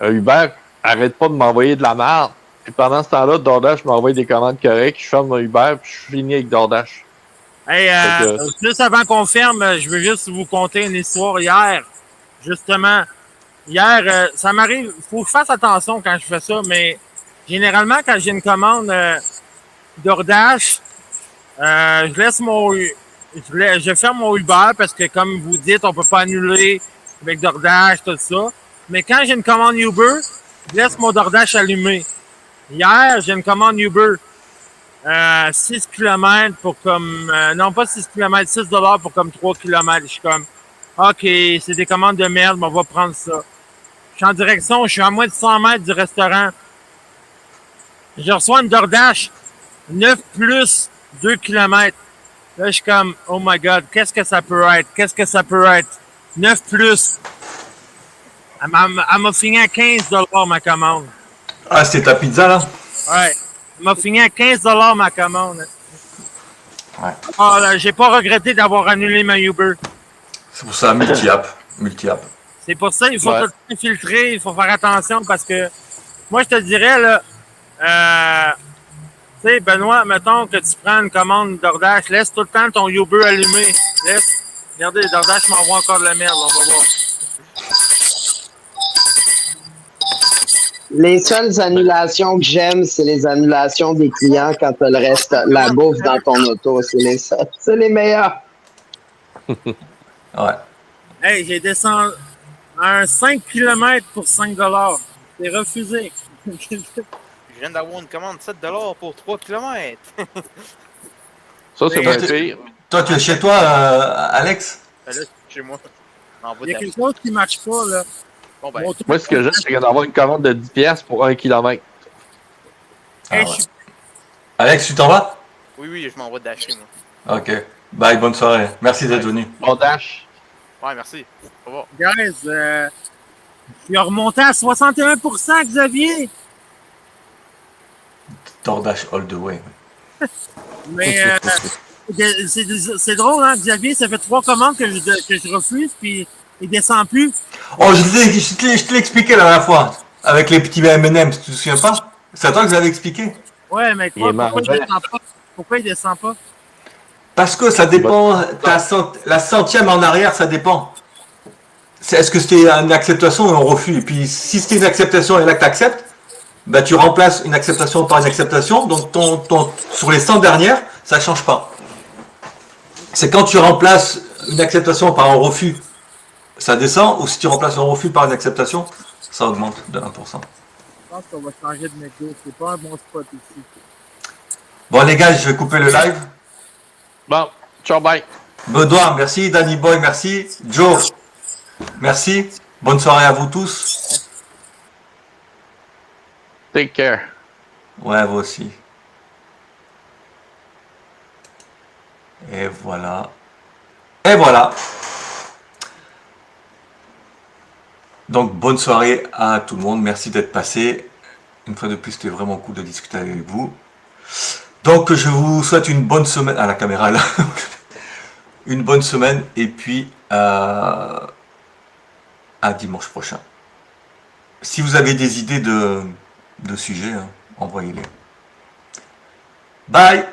Uber arrête pas de m'envoyer de la merde. Et pendant ce temps-là, DoorDash m'envoie des commandes correctes, je ferme mon Uber, puis je finis avec DoorDash. Hey, juste avant qu'on ferme, je veux juste vous conter une histoire hier. Justement, hier, ça m'arrive, faut que je fasse attention quand je fais ça, mais généralement, quand j'ai une commande DoorDash, je ferme mon Uber parce que, comme vous dites, on peut pas annuler avec DoorDash, tout ça. Mais quand j'ai une commande Uber, je laisse mon DoorDash allumé. Hier, j'ai une commande Uber. 6 km pour comme... non, pas 6 km, $6 pour comme 3 km. Je suis comme, OK, c'est des commandes de merde, mais on va prendre ça. Je suis en direction, je suis à moins de 100 mètres du restaurant. Je reçois une DoorDash, 9 plus 2 km. Là, je suis comme, oh my God, qu'est-ce que ça peut être? Qu'est-ce que ça peut être? 9 plus. Elle m'a fini à 15$ ma commande. Ah, c'était ta pizza, là? Ouais. Elle m'a fini à 15$ ma commande. Ouais. Ah, là, j'ai pas regretté d'avoir annulé ma Uber. C'est pour ça, multi-app. C'est pour ça, il faut tout le temps filtrer, il faut faire attention parce que, moi, je te dirais, là, tu sais, Benoît, mettons que tu prends une commande DoorDash, laisse tout le temps ton Uber allumé. Laisse. Regardez, DoorDash m'envoie encore de la merde, on va voir. Les seules annulations que j'aime, c'est les annulations des clients quand il reste la bouffe dans ton auto. C'est les seules. C'est les meilleurs. Ouais. Hey, j'ai descendu. Un 5 km pour 5 $. C'est refusé. Je viens d'avoir une commande de 7 $ pour 3 km. Ça, c'est Mais, pas pire. Toi, tu es chez toi, Alex? Ben là, c'est chez moi. En bas Il y a de la- quelque chose qui marche pas, là. Bon, ben, Mon truc- Moi, ce que j'ai, c'est d'avoir une commande de 10$ pour 1 km. Ah, Hey, ouais. je suis- Alex, tu t'en vas? oui, je m'en vais d'acheter, moi. Ok. Bye, bonne soirée. Merci d'être venu. Bon dash. Ouais, merci. Au revoir. Guys, il a remonté à 61%, Xavier. Tordash all the way. Mais c'est drôle, hein, Xavier, ça fait 3 commandes que je refuse, puis il descend plus. Oh, je te l'ai expliqué la dernière fois. Avec les petits M&M's, tu te souviens pas? C'est à toi que je l'avais expliqué. Ouais, mais Il est pourquoi mauvais. il descend pas? Pourquoi il descend pas? Parce que ça dépend, la centième en arrière, ça dépend. Est-ce que c'était une acceptation ou un refus? Et puis, si c'était une acceptation et là que tu acceptes, bah, tu remplaces une acceptation par une acceptation. Donc, sur les 100 dernières, ça ne change pas. C'est quand tu remplaces une acceptation par un refus, ça descend. Ou si tu remplaces un refus par une acceptation, ça augmente de 1%. Je pense qu'on va changer de météo. C'est pas un bon spot ici. Bon, les gars, je vais couper le live. Bon, ciao, bye. Benoît, merci. Danny Boy, merci. Joe, merci. Bonne soirée à vous tous. Take care. Ouais, vous aussi. Et voilà. Et voilà. Donc, bonne soirée à tout le monde. Merci d'être passé. Une fois de plus, c'était vraiment cool de discuter avec vous. Donc, je vous souhaite une bonne semaine. À la caméra, là. Une bonne semaine. Et puis, à dimanche prochain. Si vous avez des idées de sujets, hein, envoyez-les. Bye!